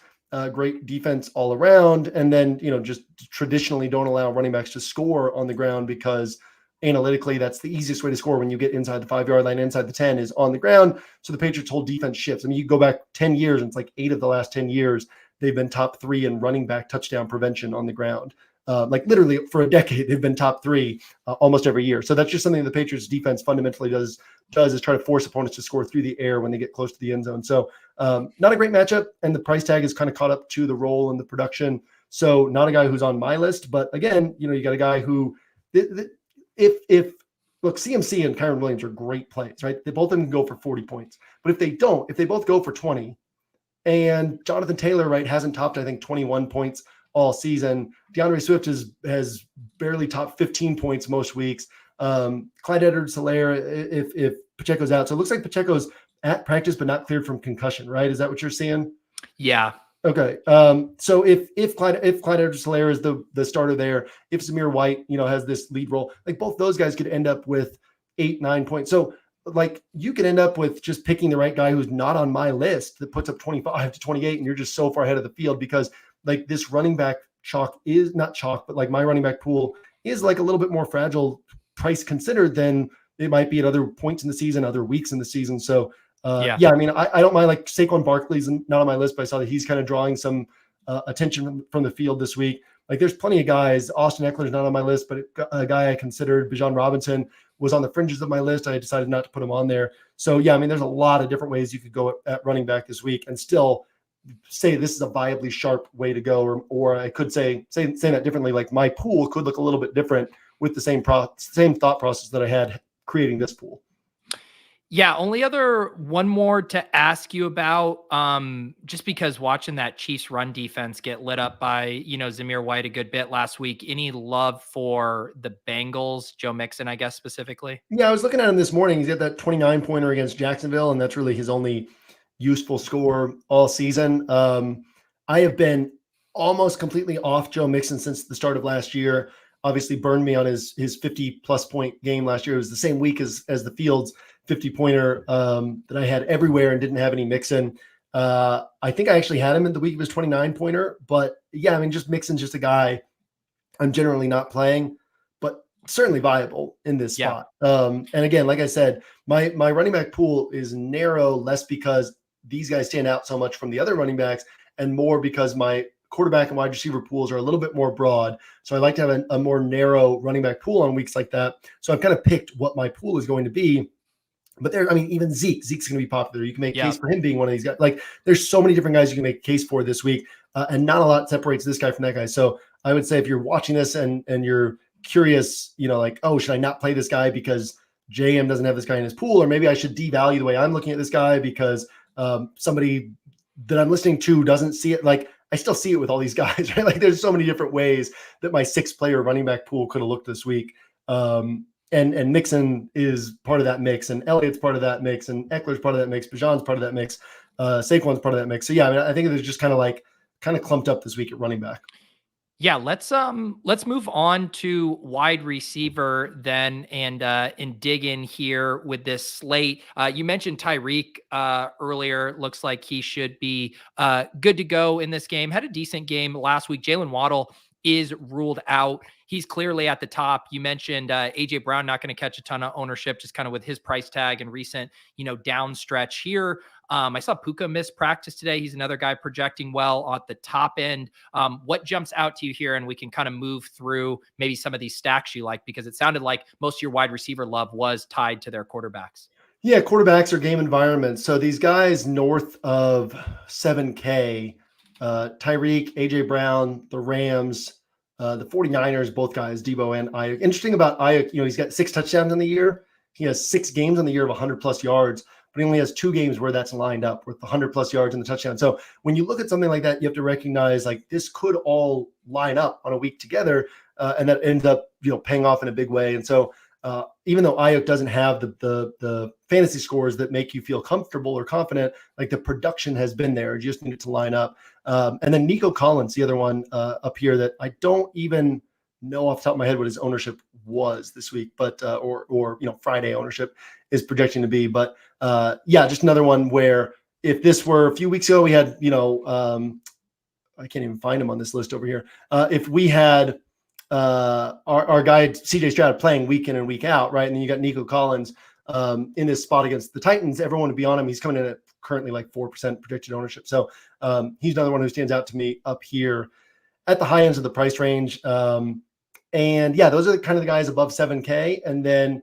great defense all around. And then, just traditionally don't allow running backs to score on the ground because analytically, that's the easiest way to score when you get inside the 5-yard line, inside the 10 is on the ground. So the Patriots' whole defense shifts. I mean, you go back 10 years, and it's like 8 of the last 10 years, they've been top 3 in running back touchdown prevention on the ground. Like literally for a decade, they've been top 3 almost every year. So that's just something the Patriots defense fundamentally does is try to force opponents to score through the air when they get close to the end zone. So not a great matchup. And the price tag is kind of caught up to the role and the production. So not a guy who's on my list, but again, you got a guy who if look, CMC and Kyron Williams are great plays, right? They both of them can go for 40 points, but if they both go for 20 and Jonathan Taylor, right, hasn't topped, I think 21 points all season. DeAndre Swift has barely topped 15 points most weeks. Clyde Edwards-Helaire, if Pacheco's out. So it looks like Pacheco's at practice, but not cleared from concussion, right? Is that what you're seeing? Yeah. Okay. So if Clyde Edwards-Helaire is the starter there, if Zamir White, has this lead role, like both those guys could end up with 8-9 points. So like you could end up with just picking the right guy who's not on my list that puts up 25 to 28, and you're just so far ahead of the field because like this running back chalk is not chalk, but like my running back pool is like a little bit more fragile price considered than it might be at other points in the season, other weeks in the season. So I mean, I don't mind, like Saquon Barkley's not on my list, but I saw that he's kind of drawing some attention from the field this week. Like there's plenty of guys. Austin Eckler's not on my list, but a guy I considered, Bijan Robinson, was on the fringes of my list. I decided not to put him on there. So yeah, I mean, there's a lot of different ways you could go at running back this week and still say this is a viably sharp way to go. Or I could say that differently. Like my pool could look a little bit different with the same thought process that I had creating this pool. Yeah, only other one more to ask you about, just because watching that Chiefs run defense get lit up by, Zamir White a good bit last week. Any love for the Bengals, Joe Mixon, I guess, specifically? Yeah, I was looking at him this morning. He's got that 29-pointer against Jacksonville, and that's really his only useful score all season. I have been almost completely off Joe Mixon since the start of last year. Obviously burned me on his 50-plus point game last year. It was the same week as the Fields 50-pointer that I had everywhere and didn't have any Mixon. I think I actually had him in the week of his 29-pointer. But yeah, I mean, just Mixon's just a guy I'm generally not playing, but certainly viable in this spot. And again, like I said, my running back pool is narrow, less because these guys stand out so much from the other running backs and more because my quarterback and wide receiver pools are a little bit more broad. So I like to have a more narrow running back pool on weeks like that. So I've kind of picked what my pool is going to be. But even Zeke's going to be popular. You can make a case for him being one of these guys. Like there's so many different guys you can make a case for this week, and not a lot separates this guy from that guy. So I would say if you're watching this and you're curious, like, oh, should I not play this guy because JM doesn't have this guy in his pool, or maybe I should devalue the way I'm looking at this guy because somebody that I'm listening to doesn't see it. Like I still see it with all these guys, right? Like there's so many different ways that my 6-player running back pool could have looked this week. And Mixon is part of that mix, and Elliott's part of that mix, and Eckler's part of that mix, Bijan's part of that mix, Saquon's part of that mix. So yeah, I mean, I think there's just kind of clumped up this week at running back. Yeah, let's move on to wide receiver then and dig in here with this slate. You mentioned Tyreek earlier. Looks like he should be good to go in this game. Had a decent game last week. Jalen Waddle is ruled out. He's clearly at the top. You mentioned AJ Brown not going to catch a ton of ownership, just kind of with his price tag and recent, down stretch here. I saw Puka miss practice today. He's another guy projecting well at the top end. What jumps out to you here? And we can kind of move through maybe some of these stacks you like, because it sounded like most of your wide receiver love was tied to their quarterbacks. Yeah, quarterbacks are game environments. So these guys north of 7K, Tyreek, AJ Brown, the Rams, the 49ers, both guys, Debo and Ayuk. Interesting about Ayuk, he's got 6 touchdowns in the year. He has 6 games on the year of 100+ yards, but he only has 2 games where that's lined up with the 100+ yards and the touchdown. So when you look at something like that, you have to recognize like this could all line up on a week together, and that ends up paying off in a big way. And so even though Ayuk doesn't have the fantasy scores that make you feel comfortable or confident, like the production has been there. You just need it to line up. And then Nico Collins, the other one up here that I don't even know off the top of my head what his ownership was this week, but or Friday ownership is projecting to be. But just another one where if this were a few weeks ago, we had I can't even find him on this list over here. If we had our guy CJ Stroud playing week in and week out, right? And then you got Nico Collins in this spot against the Titans. Everyone would be on him. He's coming in at currently like 4% predicted ownership. So he's another one who stands out to me up here at the high ends of the price range. And yeah, those are kind of the guys above 7K. And then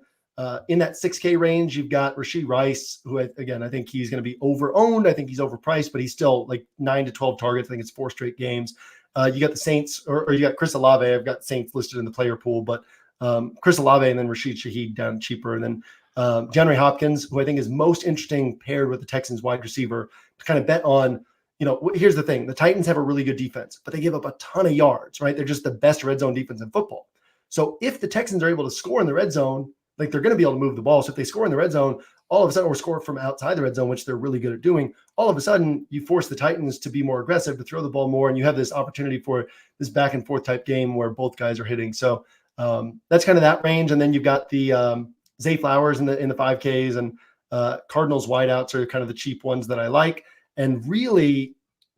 in that 6K range, you've got Rashee Rice, who I think he's going to be over-owned. I think he's overpriced, but he's still like 9 to 12 targets. I think it's 4 straight games. You got the Saints, or you got Chris Olave. I've got Saints listed in the player pool, but Chris Olave and then Rashid Shaheed down cheaper. And then DeAndre Hopkins, who I think is most interesting paired with the Texans wide receiver to kind of bet on. Here's the thing. The Titans have a really good defense, but they give up a ton of yards, right? They're just the best red zone defense in football. So if the Texans are able to score in the red zone, like they're going to be able to move the ball. So if they score in the red zone, all of a sudden, or score from outside the red zone, which they're really good at doing, all of a sudden you force the Titans to be more aggressive, to throw the ball more, and you have this opportunity for this back and forth type game where both guys are hitting. So that's kind of that range. And then you've got the Zay Flowers in the 5Ks, and Cardinals wideouts are kind of the cheap ones that I like. And really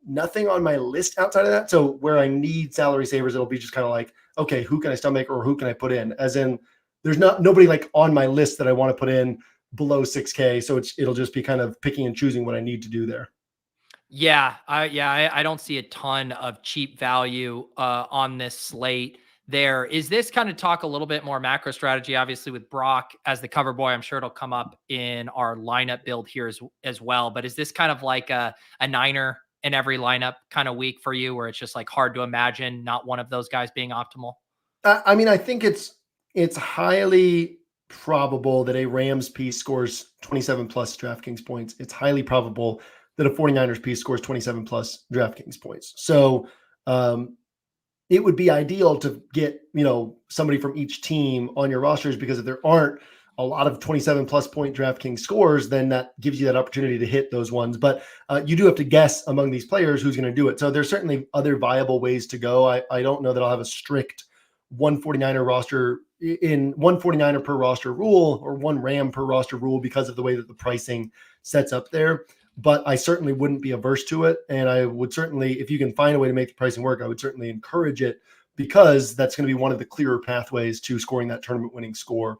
nothing on my list outside of that. So where I need salary savers, it'll be just kind of like, okay, who can I stomach or who can I put in? As in, there's nobody like on my list that I want to put in below 6K. So it'll just be kind of picking and choosing what I need to do there. Yeah. I don't see a ton of cheap value on this slate there. Is this kind of talk a little bit more macro strategy, obviously with Brock as the cover boy? I'm sure it'll come up in our lineup build here as well. But is this kind of like a Niner in every lineup kind of week for you, where it's just like hard to imagine not one of those guys being optimal? I think it's highly probable that a Rams piece scores 27 plus DraftKings points. It's highly probable that a 49ers piece scores 27 plus DraftKings points. So it would be ideal to get, somebody from each team on your rosters, because if there aren't a lot of 27 plus point DraftKings scores, then that gives you that opportunity to hit those ones. But you do have to guess among these players who's going to do it. So there's certainly other viable ways to go. I don't know that I'll have a strict 149er roster in 149er per roster rule or 1 Ram per roster rule because of the way that the pricing sets up there. But I certainly wouldn't be averse to it. And I would certainly, if you can find a way to make the pricing work, I would certainly encourage it, because that's going to be one of the clearer pathways to scoring that tournament winning score,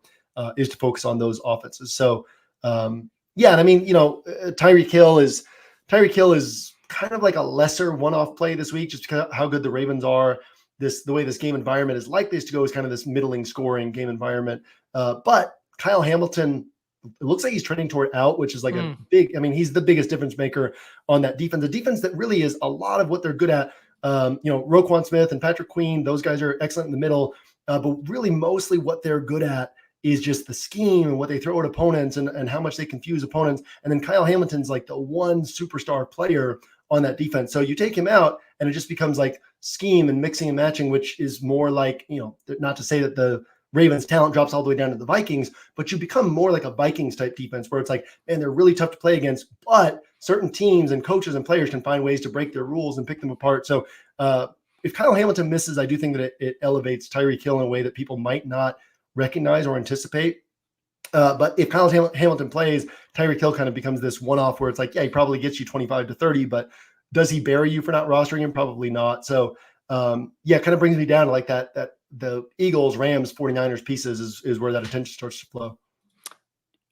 is to focus on those offenses. So and I mean, Tyreek Hill is kind of like a lesser one-off play this week, just because of how good the Ravens are. The way this game environment is likely to go is kind of this middling scoring game environment. But Kyle Hamilton, it looks like he's trending toward out, which is like a big, he's the biggest difference maker on that defense. The defense that really is a lot of what they're good at. Roquan Smith and Patrick Queen, those guys are excellent in the middle. But really mostly what they're good at is just the scheme and what they throw at opponents and how much they confuse opponents. And then Kyle Hamilton's like the one superstar player on that defense. So you take him out and it just becomes like scheme and mixing and matching, which is more like, not to say that the Ravens talent drops all the way down to the Vikings, but you become more like a Vikings type defense where it's like, man, they're really tough to play against, but certain teams and coaches and players can find ways to break their rules and pick them apart. So if Kyle Hamilton misses, I do think that it elevates Tyreek Hill in a way that people might not recognize or anticipate. But if Kyle Hamilton plays, Tyreek Hill kind of becomes this one-off where it's like, yeah, he probably gets you 25 to 30, but does he bury you for not rostering him? Probably not. So yeah, kind of brings me down to like that the Eagles, Rams, 49ers pieces is where that attention starts to flow.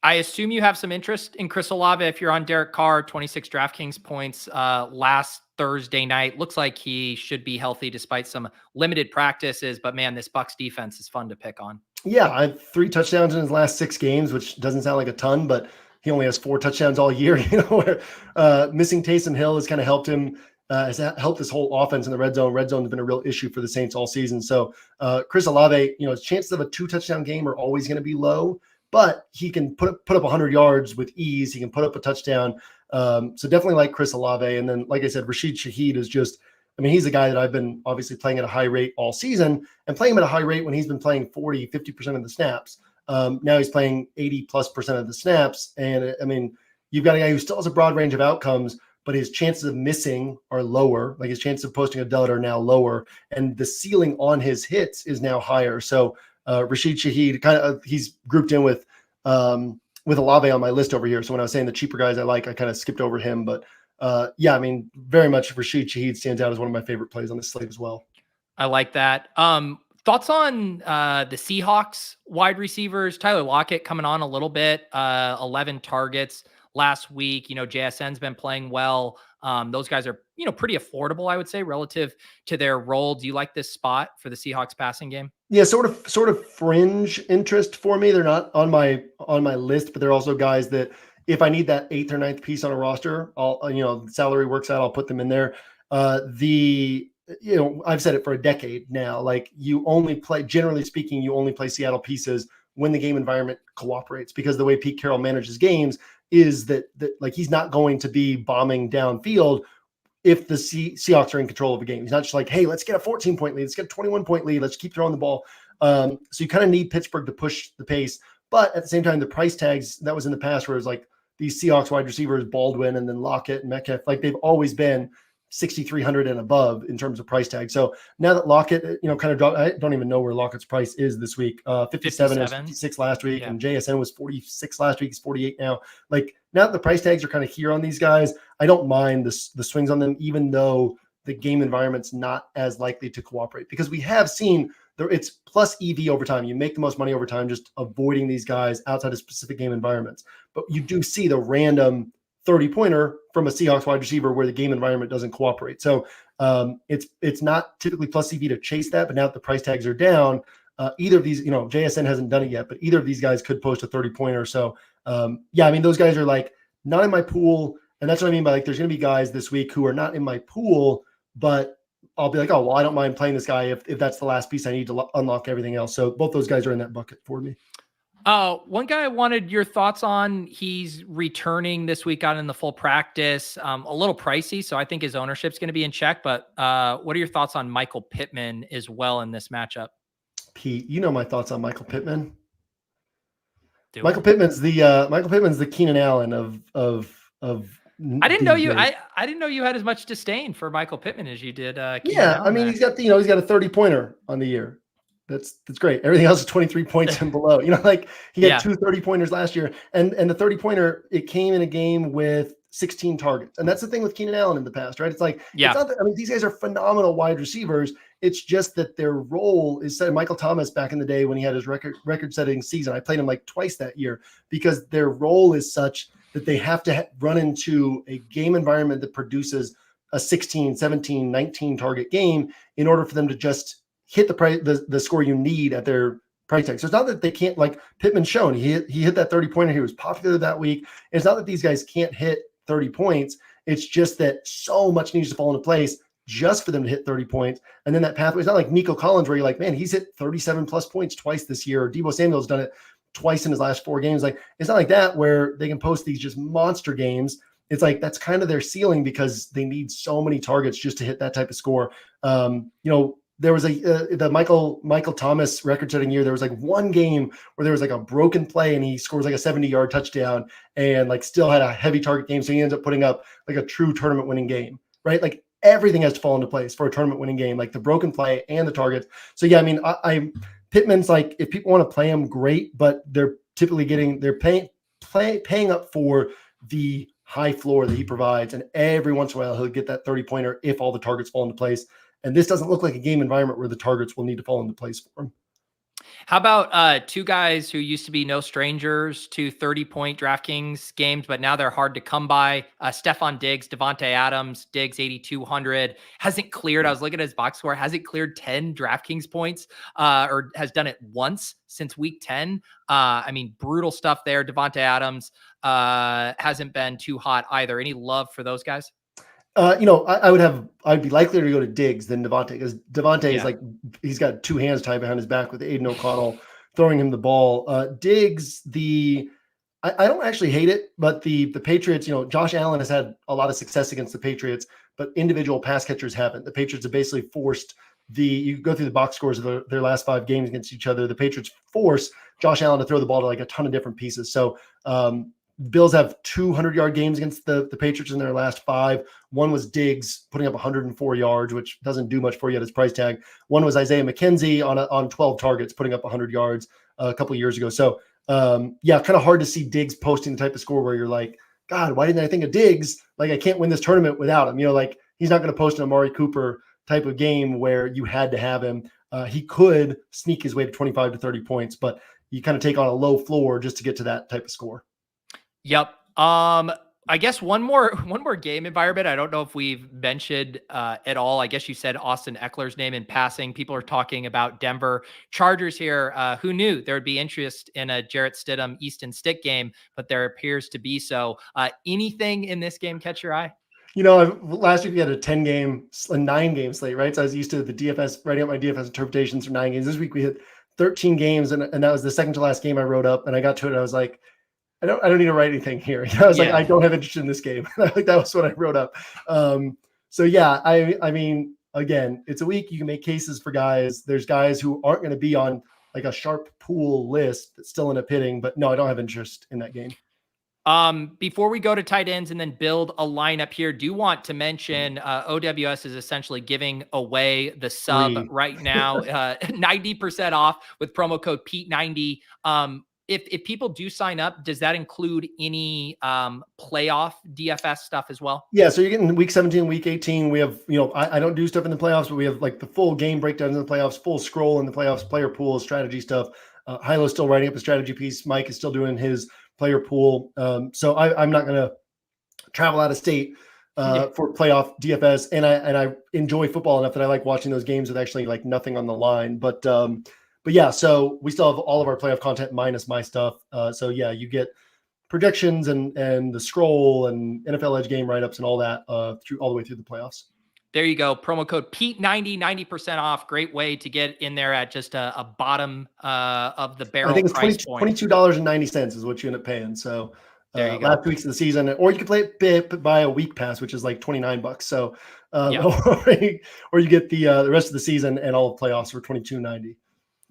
I assume you have some interest in Chris Olave if you're on Derek Carr, 26 DraftKings points last Thursday night. Looks like he should be healthy despite some limited practices, but man, this Bucs defense is fun to pick on. Yeah, I have 3 touchdowns in his last 6 games, which doesn't sound like a ton, but he only has 4 touchdowns all year. Where missing Taysom Hill has kind of helped him, has helped this whole offense in the red zone. Red zone has been a real issue for the Saints all season. So Chris Olave, his chances of a 2-touchdown game are always going to be low, but he can put up 100 yards with ease. He can put up a touchdown. So definitely like Chris Olave. And then, like I said, Rashid Shaheed is just, he's a guy that I've been obviously playing at a high rate all season, and playing him at a high rate when he's been playing 40, 50% of the snaps. Now he's playing 80+% of the snaps. And you've got a guy who still has a broad range of outcomes, but his chances of missing are lower. Like his chances of posting a dud are now lower, and the ceiling on his hits is now higher. So Rashid Shaheed he's grouped in with Olave on my list over here. So when I was saying the cheaper guys I kind of skipped over him, but very much Rashid Shaheed stands out as one of my favorite plays on this slate as well. I like that. Thoughts on the Seahawks wide receivers? Tyler Lockett coming on a little bit, 11 targets last week. JSN's been playing well. Those guys are, pretty affordable, I would say, relative to their role. Do you like this spot for the Seahawks passing game? Yeah, sort of fringe interest for me. They're not on my list, but they're also guys that if I need that 8th or 9th piece on a roster, I'll, salary works out, I'll put them in there. I've said it for a decade now, like generally speaking, you only play Seattle pieces when the game environment cooperates, because the way Pete Carroll manages games is that like he's not going to be bombing downfield if the Seahawks are in control of a game. He's not just like, hey, let's get a 14-point lead, let's get a 21-point lead, let's keep throwing the ball. So you kind of need Pittsburgh to push the pace, but at the same time, the price tags that was in the past, where it was like these Seahawks wide receivers, Baldwin and then Lockett and Metcalf, like they've always been 6,300 and above in terms of price tag. So now that Lockett, kind of dropped, I don't even know where Lockett's price is this week. 57 was 56 last week, and JSN was 46 last week. He's 48 now. Like now that the price tags are kind of here on these guys, I don't mind the swings on them, even though the game environment's not as likely to cooperate, because we have seen it's plus EV over time. You make the most money over time just avoiding these guys outside of specific game environments. But you do see the random 30-pointer from a Seahawks wide receiver where the game environment doesn't cooperate. So it's not typically plus EV to chase that, but now that the price tags are down, either of these, JSN hasn't done it yet, but either of these guys could post a 30-pointer. So those guys are like not in my pool. And that's what I mean by like, there's going to be guys this week who are not in my pool, but I'll be like, oh, well, I don't mind playing this guy if that's the last piece I need to unlock everything else. So both those guys are in that bucket for me. One guy I wanted your thoughts on, he's returning this week out in the full practice, a little pricey. So I think his ownership's going to be in check, but what are your thoughts on Michael Pittman as well in this matchup? Pete, my thoughts on Michael Pittman. Michael Pittman's the Keenan Allen of I didn't know you. I didn't know you had as much disdain for Michael Pittman as you did. Allen. He's got he's got a 30-pointer on the year. That's great. Everything else is 23 points and below. He had 2 30-pointers last year, and the 30-pointer, it came in a game with 16 targets. And that's the thing with Keenan Allen in the past, right? It's like, it's not that, these guys are phenomenal wide receivers. It's just that their role is set. Michael Thomas back in the day when he had his record-setting season, I played him like twice that year, because their role is such that they have to run into a game environment that produces a 16, 17, 19 target game in order for them to just hit the score you need at their price tag. So it's not that they can't, like Pittman shown, he hit that 30-pointer. He was popular that week. It's not that these guys can't hit 30 points. It's just that so much needs to fall into place just for them to hit 30 points. And then that pathway, it's not like Nico Collins where you're like, man, he's hit 37 plus points twice this year. Or Deebo Samuel's done it twice in his last 4 games. Like, it's not like that where they can post these just monster games. It's like, that's kind of their ceiling because they need so many targets just to hit that type of score. There was the Michael Thomas record-setting year. There was like one game where there was like a broken play and he scores like a 70-yard touchdown and like still had a heavy target game. So he ends up putting up like a true tournament-winning game, right? Like everything has to fall into place for a tournament-winning game, like the broken play and the targets. So yeah, Pittman's like, if people want to play him, great, but they're typically paying up for the high floor that he provides, and every once in a while he'll get that 30-pointer if all the targets fall into place. And this doesn't look like a game environment where the targets will need to fall into place for him. How about two guys who used to be no strangers to 30-point DraftKings games, but now they're hard to come by? Stephon Diggs, Devontae Adams. Diggs 8,200 hasn't cleared. I was looking at his box score, hasn't cleared 10 DraftKings points, or has done it once since week 10. I mean, brutal stuff there. Devontae Adams hasn't been too hot either. Any love for those guys? I'd be likelier to go to Diggs than Devontae, because Devontae is like, he's got two hands tied behind his back with Aiden O'Connell throwing him the ball. Diggs, I don't actually hate it, but the Patriots, Josh Allen has had a lot of success against the Patriots, but individual pass catchers haven't. The Patriots have basically forced you go through the box scores of their last 5 games against each other. The Patriots force Josh Allen to throw the ball to like a ton of different pieces. So, Bills have 200-yard games against the Patriots in their last 5. One was Diggs putting up 104 yards, which doesn't do much for you at his price tag. One was Isaiah McKenzie on 12 targets, putting up 100 yards a couple of years ago. So, kind of hard to see Diggs posting the type of score where you're like, God, why didn't I think of Diggs? Like, I can't win this tournament without him. Like, he's not going to post an Amari Cooper type of game where you had to have him. He could sneak his way to 25 to 30 points, but you kind of take on a low floor just to get to that type of score. Yep. I guess one more game environment. I don't know if we've mentioned at all. I guess you said Austin Eckler's name in passing. People are talking about Denver Chargers here. Who knew there would be interest in a Jarrett Stidham Easton Stick game, but there appears to be so. Anything in this game catch your eye? Last week we had a 9-game slate, right? So I was used to the DFS, writing up my DFS interpretations for 9 games. This week we hit 13 games, and that was the second to last game I wrote up, and I got to it, and I was like, I don't need to write anything here. I was like, I don't have interest in this game. Like, that was what I wrote up. I mean, again, it's a week. You can make cases for guys. There's guys who aren't going to be on like a sharp pool list that's still in a pitting, but no, I don't have interest in that game. Before we go to tight ends and then build a lineup here, do want to mention OWS is essentially giving away the sub right now, 90% off with promo code Pete90. If people do sign up, does that include any playoff DFS stuff as well? Yeah, so you're getting week 17, week 18. We have, I don't do stuff in the playoffs, but we have like the full game breakdowns in the playoffs, full scroll in the playoffs, player pools, strategy stuff. Hilow's still writing up a strategy piece. Mike is still doing his player pool. So I'm not going to travel out of state for playoff DFS, and I enjoy football enough that I like watching those games with actually like nothing on the line. But yeah, so we still have all of our playoff content minus my stuff. So yeah, you get projections and the scroll and NFL Edge game write-ups and all that through all the way through the playoffs. There you go. Promo code Pete90, 90% off. Great way to get in there at just a bottom of the barrel. I think it's price point. $22.90 is what you end up paying. So there you go. Last 2 weeks of the season, or you can play it by a week pass, which is like $29. So or you get the rest of the season and all the playoffs for $22.90.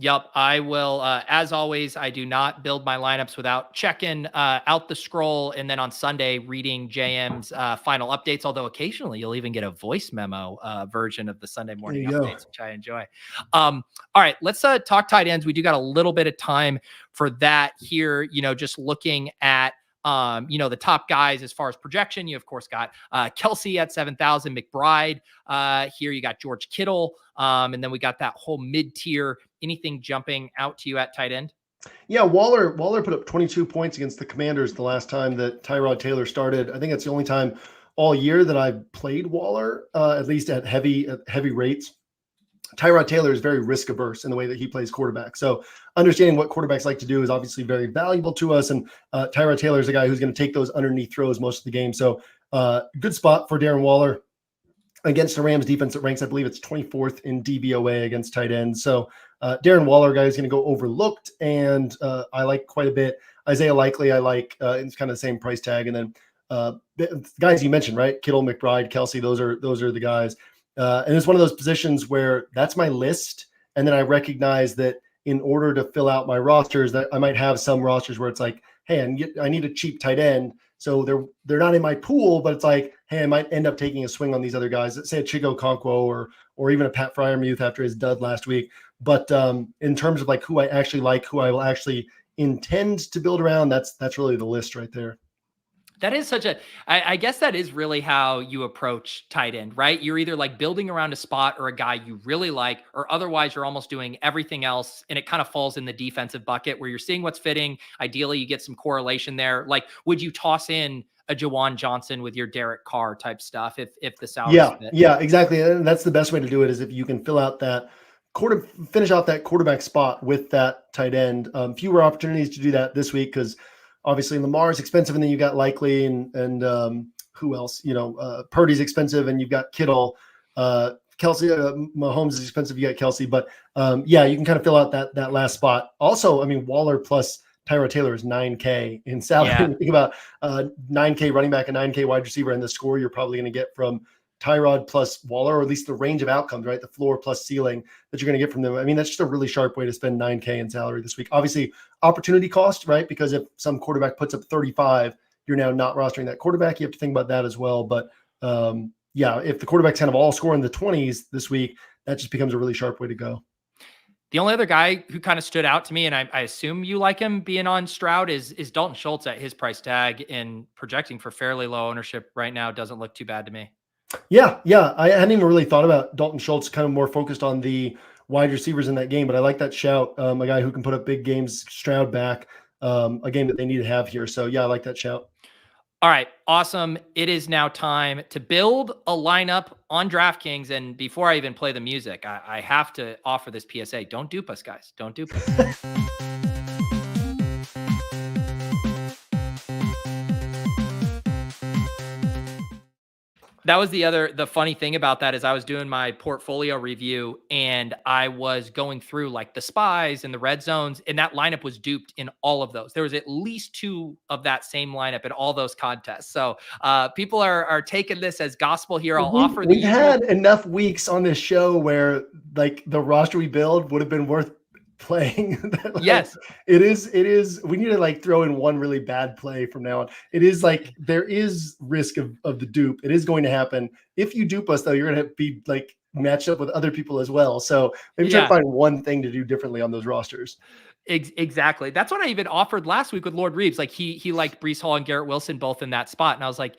Yep, I will. As always, I do not build my lineups without checking out the scroll, and then on Sunday reading JM's final updates. Although occasionally you'll even get a voice memo version of the Sunday morning updates, which I enjoy. All right, let's talk tight ends. We do got a little bit of time for that here. Just looking at the top guys as far as projection. You of course got Kelsey at 7,000, McBride here. You got George Kittle, and then we got that whole mid tier. Anything jumping out to you at tight end? Yeah, Waller put up 22 points against the Commanders the last time that Tyrod Taylor started. I think that's the only time all year that I've played Waller, at least at heavy rates. Tyrod Taylor is very risk averse in the way that he plays quarterback. So understanding what quarterbacks like to do is obviously very valuable to us. And Tyrod Taylor is a guy who's going to take those underneath throws most of the game. So good spot for Darren Waller against the Rams defense that ranks, I believe it's 24th in DVOA against tight ends. So Darren Waller, guy, is going to go overlooked, and I like quite a bit. Isaiah Likely, I like. It's kind of the same price tag. And then the guys you mentioned, right? Kittle, McBride, Kelsey, those are the guys. And it's one of those positions where that's my list. And then I recognize that in order to fill out my rosters, that I might have some rosters where it's like, hey, I need a cheap tight end. So they're not in my pool, but it's like, hey, I might end up taking a swing on these other guys. Let's say a Chigo Okonkwo or even a Pat Freiermuth after his dud last week. But in terms of like who I actually like, who I will actually intend to build around, that's really the list right there. That is I guess that is really how you approach tight end, right? You're either like building around a spot or a guy you really like, or otherwise you're almost doing everything else. And it kind of falls in the defensive bucket where you're seeing what's fitting. Ideally, you get some correlation there. Like, would you toss in a Jawan Johnson with your Derek Carr type stuff if the salary fit? Yeah, exactly. And that's the best way to do it, is if you can fill out that finish out that quarterback spot with that tight end. Fewer opportunities to do that this week because obviously Lamar is expensive, and then you got Likely and who else? Purdy's expensive, and you've got Kittle. Kelsey, Mahomes is expensive. You got Kelsey, but you can kind of fill out that last spot. Also, I mean, Waller plus Tyrod Taylor is $9K in salary. Yeah. Think about $9K running back and $9K wide receiver, and the score you're probably going to get from Tyrod plus Waller, or at least the range of outcomes, right? The floor plus ceiling that you're going to get from them. I mean, that's just a really sharp way to spend $9K in salary this week. Obviously, opportunity cost, right? Because if some quarterback puts up 35, you're now not rostering that quarterback. You have to think about that as well. But if the quarterbacks kind of all score in the 20s this week, that just becomes a really sharp way to go. The only other guy who kind of stood out to me, and I assume you like him being on Stroud, is Dalton Schultz at his price tag, and projecting for fairly low ownership right now doesn't look too bad to me. Yeah. I hadn't even really thought about Dalton Schultz, kind of more focused on the wide receivers in that game, but I like that shout. A guy who can put up big games, Stroud back, a game that they need to have here. So yeah, I like that shout. All right. Awesome. It is now time to build a lineup on DraftKings. And before I even play the music, I have to offer this PSA. Don't dupe us, guys. Don't dupe us. That was the funny thing about that is I was doing my portfolio review and I was going through like the spies and the red zones, and that lineup was duped in all of those. There was at least 2 of that same lineup in all those contests. So people are taking this as gospel here. We've had enough weeks on this show where like the roster we build would have been worth playing. Yes, it is. We need to like throw in one really bad play from now on. It is like there is risk of the dupe. It is going to happen. If you dupe us though, you're going to be like matched up with other people as well. So maybe try to find one thing to do differently on those rosters. Exactly. That's what I even offered last week with Lord Reebs. Like he liked Breece Hall and Garrett Wilson both in that spot. And I was like,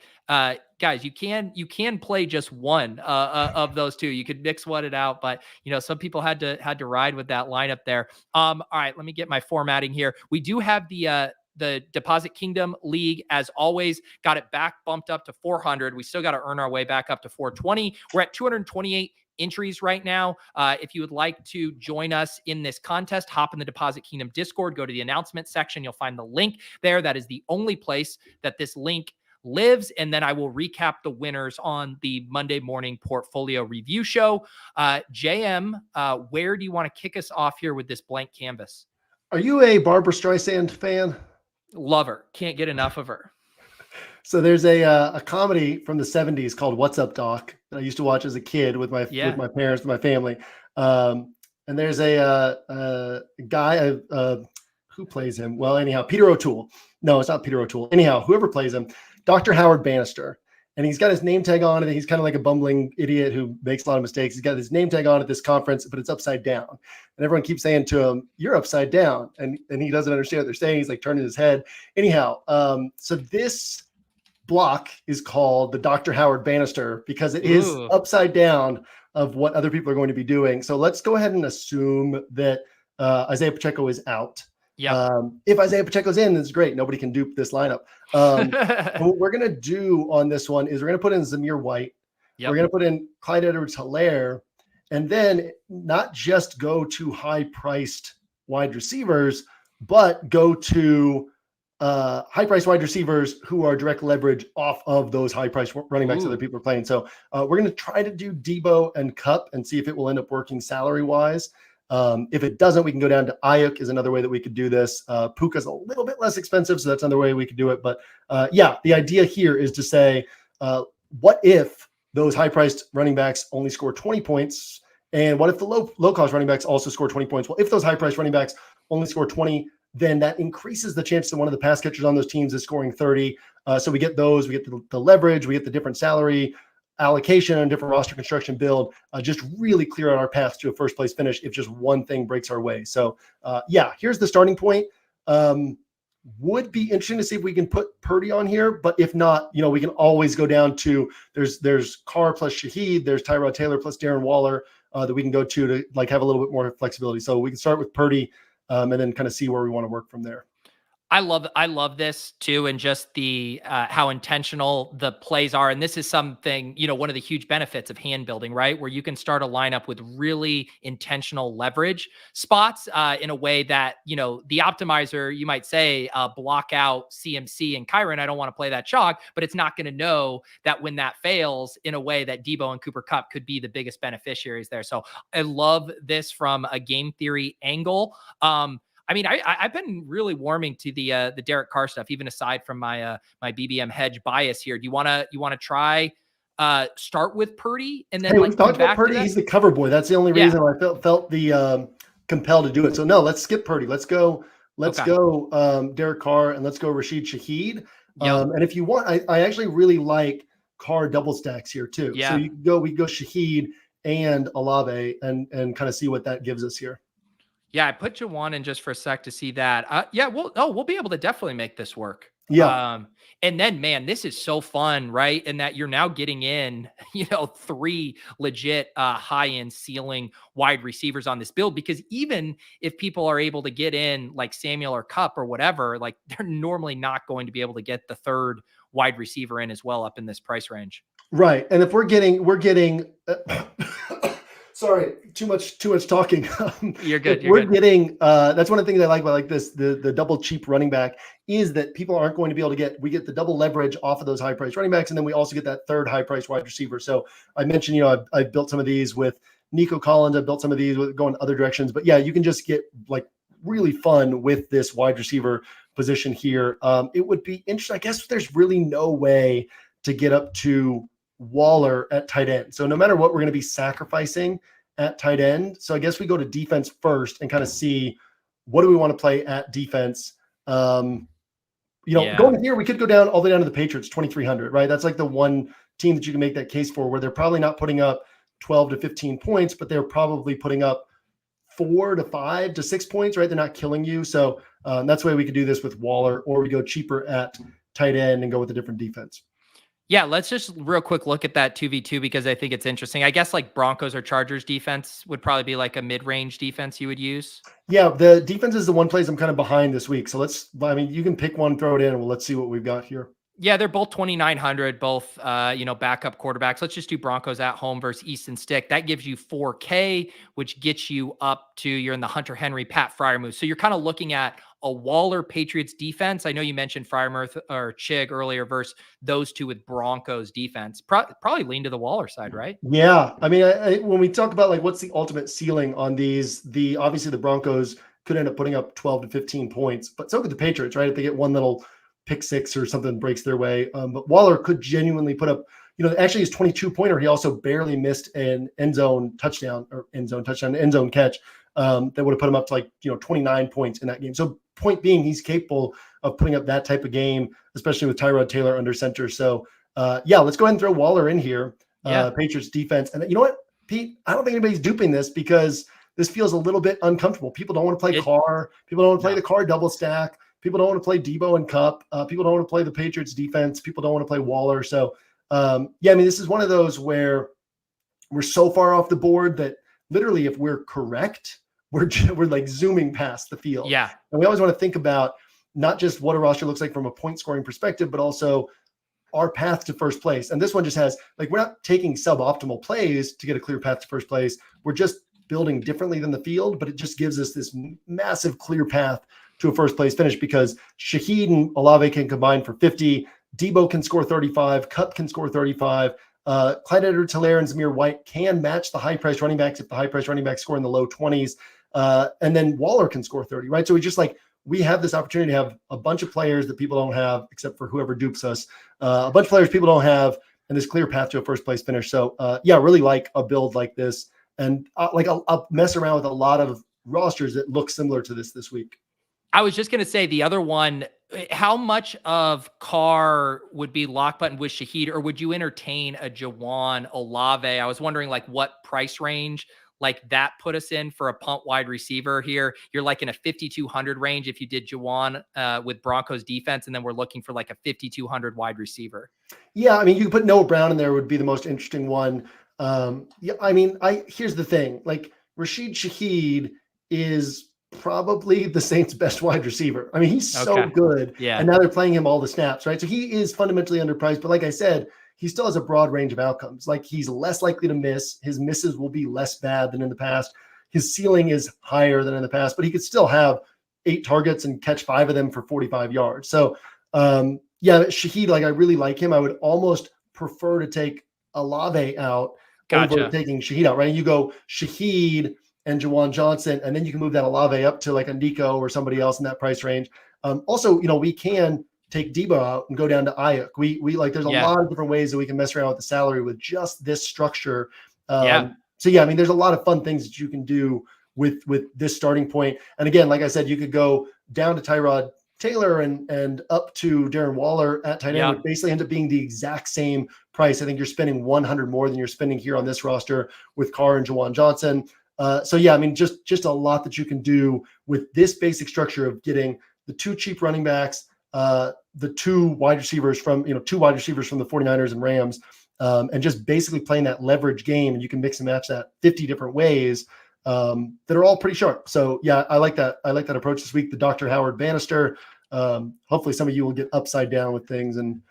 guys, you can play just one of those 2. You could mix one it out, but some people had to ride with that lineup there. All right, let me get my formatting here. We do have the Deposit Kingdom League, as always, got it back bumped up to 400. We still got to earn our way back up to 420. We're at 228 entries right now. If you would like to join us in this contest, hop in the Deposit Kingdom Discord, go to the announcement section. You'll find the link there. That is the only place that this link lives. And then I will recap the winners on the Monday morning portfolio review show. JM, where do you want to kick us off here with this blank canvas? Are you a Barbra Streisand fan? Love her. Can't get enough of her. So there's a comedy from the 70s called What's Up, Doc that I used to watch as a kid with my parents, with my family. And there's a guy who plays him. Well, anyhow, Peter O'Toole. No, it's not Peter O'Toole. Anyhow, whoever plays him, Dr. Howard Bannister. And he's got his name tag on it. He's kind of like a bumbling idiot who makes a lot of mistakes. He's got his name tag on at this conference, but it's upside down. And everyone keeps saying to him, "You're upside down." And he doesn't understand what they're saying. He's like turning his head. Anyhow, so this block is called the Dr. Howard Bannister because it is upside down of what other people are going to be doing. So let's go ahead and assume that Isaiah Pacheco is out. Yeah. If Isaiah Pacheco's in, it's great. Nobody can dupe this lineup. What we're going to do on this one is we're going to put in Zamir White. Yep. We're going to put in Clyde Edwards-Helaire, and then not just go to high-priced wide receivers, but go to high-priced wide receivers who are direct leverage off of those high-priced running backs that other people are playing. So we're going to try to do Debo and Kupp and see if it will end up working salary-wise. If it doesn't, we can go down to Ayuk is another way that we could do this. Puka's a little bit less expensive, so that's another way we could do it. But the idea here is to say, what if those high-priced running backs only score 20 points? And what if the low-cost running backs also score 20 points? Well, if those high-priced running backs only score 20, then that increases the chance that one of the pass catchers on those teams is scoring 30. So we get those, we get the leverage, we get the different salary allocation and different roster construction build, just really clear out our path to a first place finish if just one thing breaks our way. So here's the starting point. Would be interesting to see if we can put Purdy on here, but if not, we can always go down to there's Carr plus Shaheed, there's Tyrod Taylor plus Darren Waller that we can go to like have a little bit more flexibility. So we can start with Purdy and then kind of see where we want to work from there. I love this too, and just the how intentional the plays are. And this is something, one of the huge benefits of hand building, right? Where you can start a lineup with really intentional leverage spots in a way that, the optimizer, you might say, block out CMC and Kyron. I don't want to play that chalk, but it's not going to know that when that fails in a way that Debo and Cooper Kupp could be the biggest beneficiaries there. So I love this from a game theory angle. I've been really warming to the Derek Carr stuff, even aside from my my BBM hedge bias here. Do you want to try start with Purdy and then we've talked about Purdy? He's the cover boy. That's the only reason I felt the compelled to do it. So no, let's skip Purdy. Let's go Derek Carr and let's go Rashid Shaheed. And if you want, I actually really like Carr double stacks here too. Yeah. So we go Shaheed and Olave and kind of see what that gives us here. Yeah, I put Jmtowin in just for a sec to see that. We'll be able to definitely make this work. Yeah. And then, man, this is so fun, right? In that you're now getting in, 3 legit high-end ceiling wide receivers on this build, because even if people are able to get in like Samuel or Kupp or whatever, like they're normally not going to be able to get the third wide receiver in as well up in this price range. Right. And if we're getting sorry, too much talking. You're good. We're getting that's one of the things I like about like this, the double cheap running back is that people aren't going to be able to we get the double leverage off of those high price running backs. And then we also get that third high price wide receiver. So I mentioned, I've built some of these with Nico Collins. I've built some of these with going other directions, but yeah, you can just get like really fun with this wide receiver position here. It would be interesting. I guess there's really no way to get up to Waller at tight end. So no matter what, we're going to be sacrificing at tight end. So I guess we go to defense first and kind of see what do we want to play at defense. Going here, we could go down all the way down to the Patriots, 2,300, right? That's like the one team that you can make that case for, where they're probably not putting up 12 to 15 points, but they're probably putting up 4 to 5 to 6 points, right? They're not killing you. So that's the way we could do this with Waller, or we go cheaper at tight end and go with a different defense. Yeah, let's just real quick look at that 2v2 because I think it's interesting. I guess like Broncos or Chargers defense would probably be like a mid-range defense you would use. Yeah, the defense is the one place I'm kind of behind this week. So you can pick one, throw it in, and let's see what we've got here. Yeah, they're both 2,900, both, backup quarterbacks. Let's just do Broncos at home versus Easton Stick. That gives you 4K, which gets you up to, you're in the Hunter Henry, Pat Freiermuth. So you're kind of looking at a Waller Patriots defense. I know you mentioned Freiermuth or Chig earlier versus those two with Broncos defense. Probably lean to the Waller side, right? Yeah. I mean, when we talk about like what's the ultimate ceiling on these, obviously the Broncos could end up putting up 12 to 15 points, but so could the Patriots, right? If they get one little pick six or something breaks their way. But Waller could genuinely put up, actually his 22-pointer, he also barely missed an end zone catch that would have put him up to 29 points in that game. So point being, he's capable of putting up that type of game, especially with Tyrod Taylor under center. So let's go ahead and throw Waller in here. Patriots defense. And you know what, Pete, I don't think anybody's duping this because this feels a little bit uncomfortable. People don't want to play Carr. People don't want to play the Carr double stack. People don't want to play Debo and Kupp. People don't want to play the Patriots defense. People don't want to play Waller. So, this is one of those where we're so far off the board that literally if we're correct, we're like zooming past the field. Yeah. And we always want to think about not just what a roster looks like from a point scoring perspective, but also our path to first place. And this one just has, we're not taking suboptimal plays to get a clear path to first place. We're just building differently than the field, but it just gives us this massive clear path to a first place finish because Shaheed and Olave can combine for 50. Debo can score 35. Kupp can score 35. Clyde Edwards-Helaire and Zamir White can match the high-priced running backs if the high-priced running backs score in the low 20s. And then Waller can score 30, right? So we have this opportunity to have a bunch of players that people don't have, except for whoever dupes us. A bunch of players people don't have, and this clear path to a first place finish. So really like a build like this. And I'll mess around with a lot of rosters that look similar to this week. I was just going to say the other one, how much of Carr would be lock button with Shaheed, or would you entertain a Jmtowin, Olave? I was wondering what price range like that put us in for a punt wide receiver here. You're like in a 5,200 range if you did Juwan with Broncos defense, and then we're looking for like a 5,200 wide receiver. Yeah, I mean, you could put Noah Brown in there would be the most interesting one. Yeah, I mean, here's the thing. Like, Rashid Shaheed is probably the Saints' best wide receiver. I mean, he's so good. Yeah. And now they're playing him all the snaps, right? So he is fundamentally underpriced. But like I said, he still has a broad range of outcomes. Like, he's less likely to miss. His misses will be less bad than in the past. His ceiling is higher than in the past, but he could still have 8 targets and catch 5 of them for 45 yards. So, yeah, Shaheed, like, I really like him. I would almost prefer to take Olave out over taking Shaheed out, right? You go Shaheed and Juwan Johnson, and then you can move that Olave up to like a Nico or somebody else in that price range. Also, we can take Debo out and go down to Ayuk. We like, there's a lot of different ways that we can mess around with the salary with just this structure. So yeah, I mean, there's a lot of fun things that you can do with this starting point. And again, like I said, you could go down to Tyrod Taylor and up to Darren Waller at tight end, which basically end up being the exact same price. I think you're spending 100 more than you're spending here on this roster with Carr and Juwan Johnson. So yeah, I mean, just a lot that you can do with this basic structure of getting the 2 cheap running backs, the 2 wide receivers from the 49ers and Rams, and just basically playing that leverage game. And you can mix and match that 50 different ways that are all pretty sharp. So yeah, I like that. I like that approach this week. The Dr. Howard Bannister. Hopefully some of you will get upside down with things and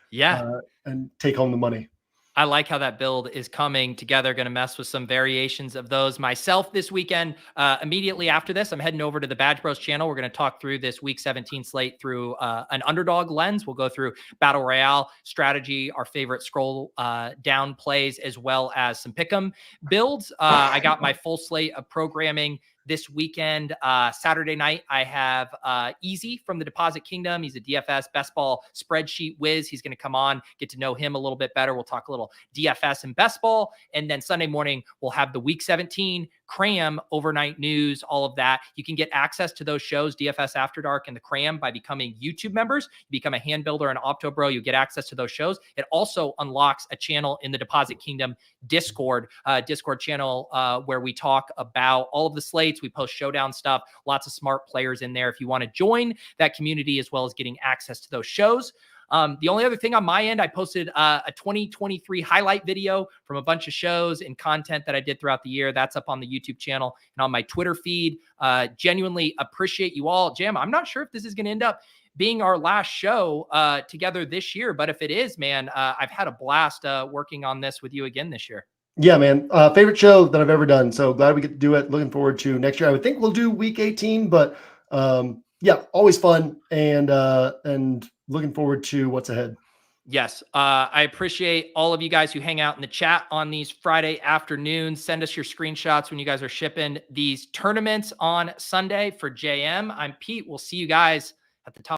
take home the money. I like how that build is coming together. Going to mess with some variations of those myself this weekend. Immediately after this, I'm heading over to the Badge Bros channel. We're going to talk through this week 17 slate through an underdog lens. We'll go through Battle Royale strategy, our favorite scroll down plays, as well as some pick'em builds. I got my full slate of programming this weekend. Saturday night, I have Easy from the Deposit Kingdom. He's a DFS best ball spreadsheet whiz. He's going to come on, get to know him a little bit better. We'll talk a little DFS and best ball. And then Sunday morning, we'll have the week 17 Cram overnight news, all of that. You can get access to those shows, DFS After Dark and the Cram, by becoming YouTube members. You become a hand builder and Opto Bro. You get access to those shows. It also unlocks a channel in the Deposit Kingdom Discord channel where we talk about all of the slates. We post showdown stuff, lots of smart players in there if you want to join that community, as well as getting access to those shows. The only other thing on my end, I posted a 2023 highlight video from a bunch of shows and content that I did throughout the year. That's up on the YouTube channel and on my Twitter feed. Genuinely appreciate you all. Jam, I'm not sure if this is going to end up being our last show together this year, but if it is, man, I've had a blast working on this with you again this year. Yeah, man. Favorite show that I've ever done. So glad we get to do it. Looking forward to next year. I would think we'll do week 18, but yeah, always fun and looking forward to what's ahead. Yes. I appreciate all of you guys who hang out in the chat on these Friday afternoons. Send us your screenshots when you guys are shipping these tournaments on Sunday. For JM, I'm Pete. We'll see you guys at the top.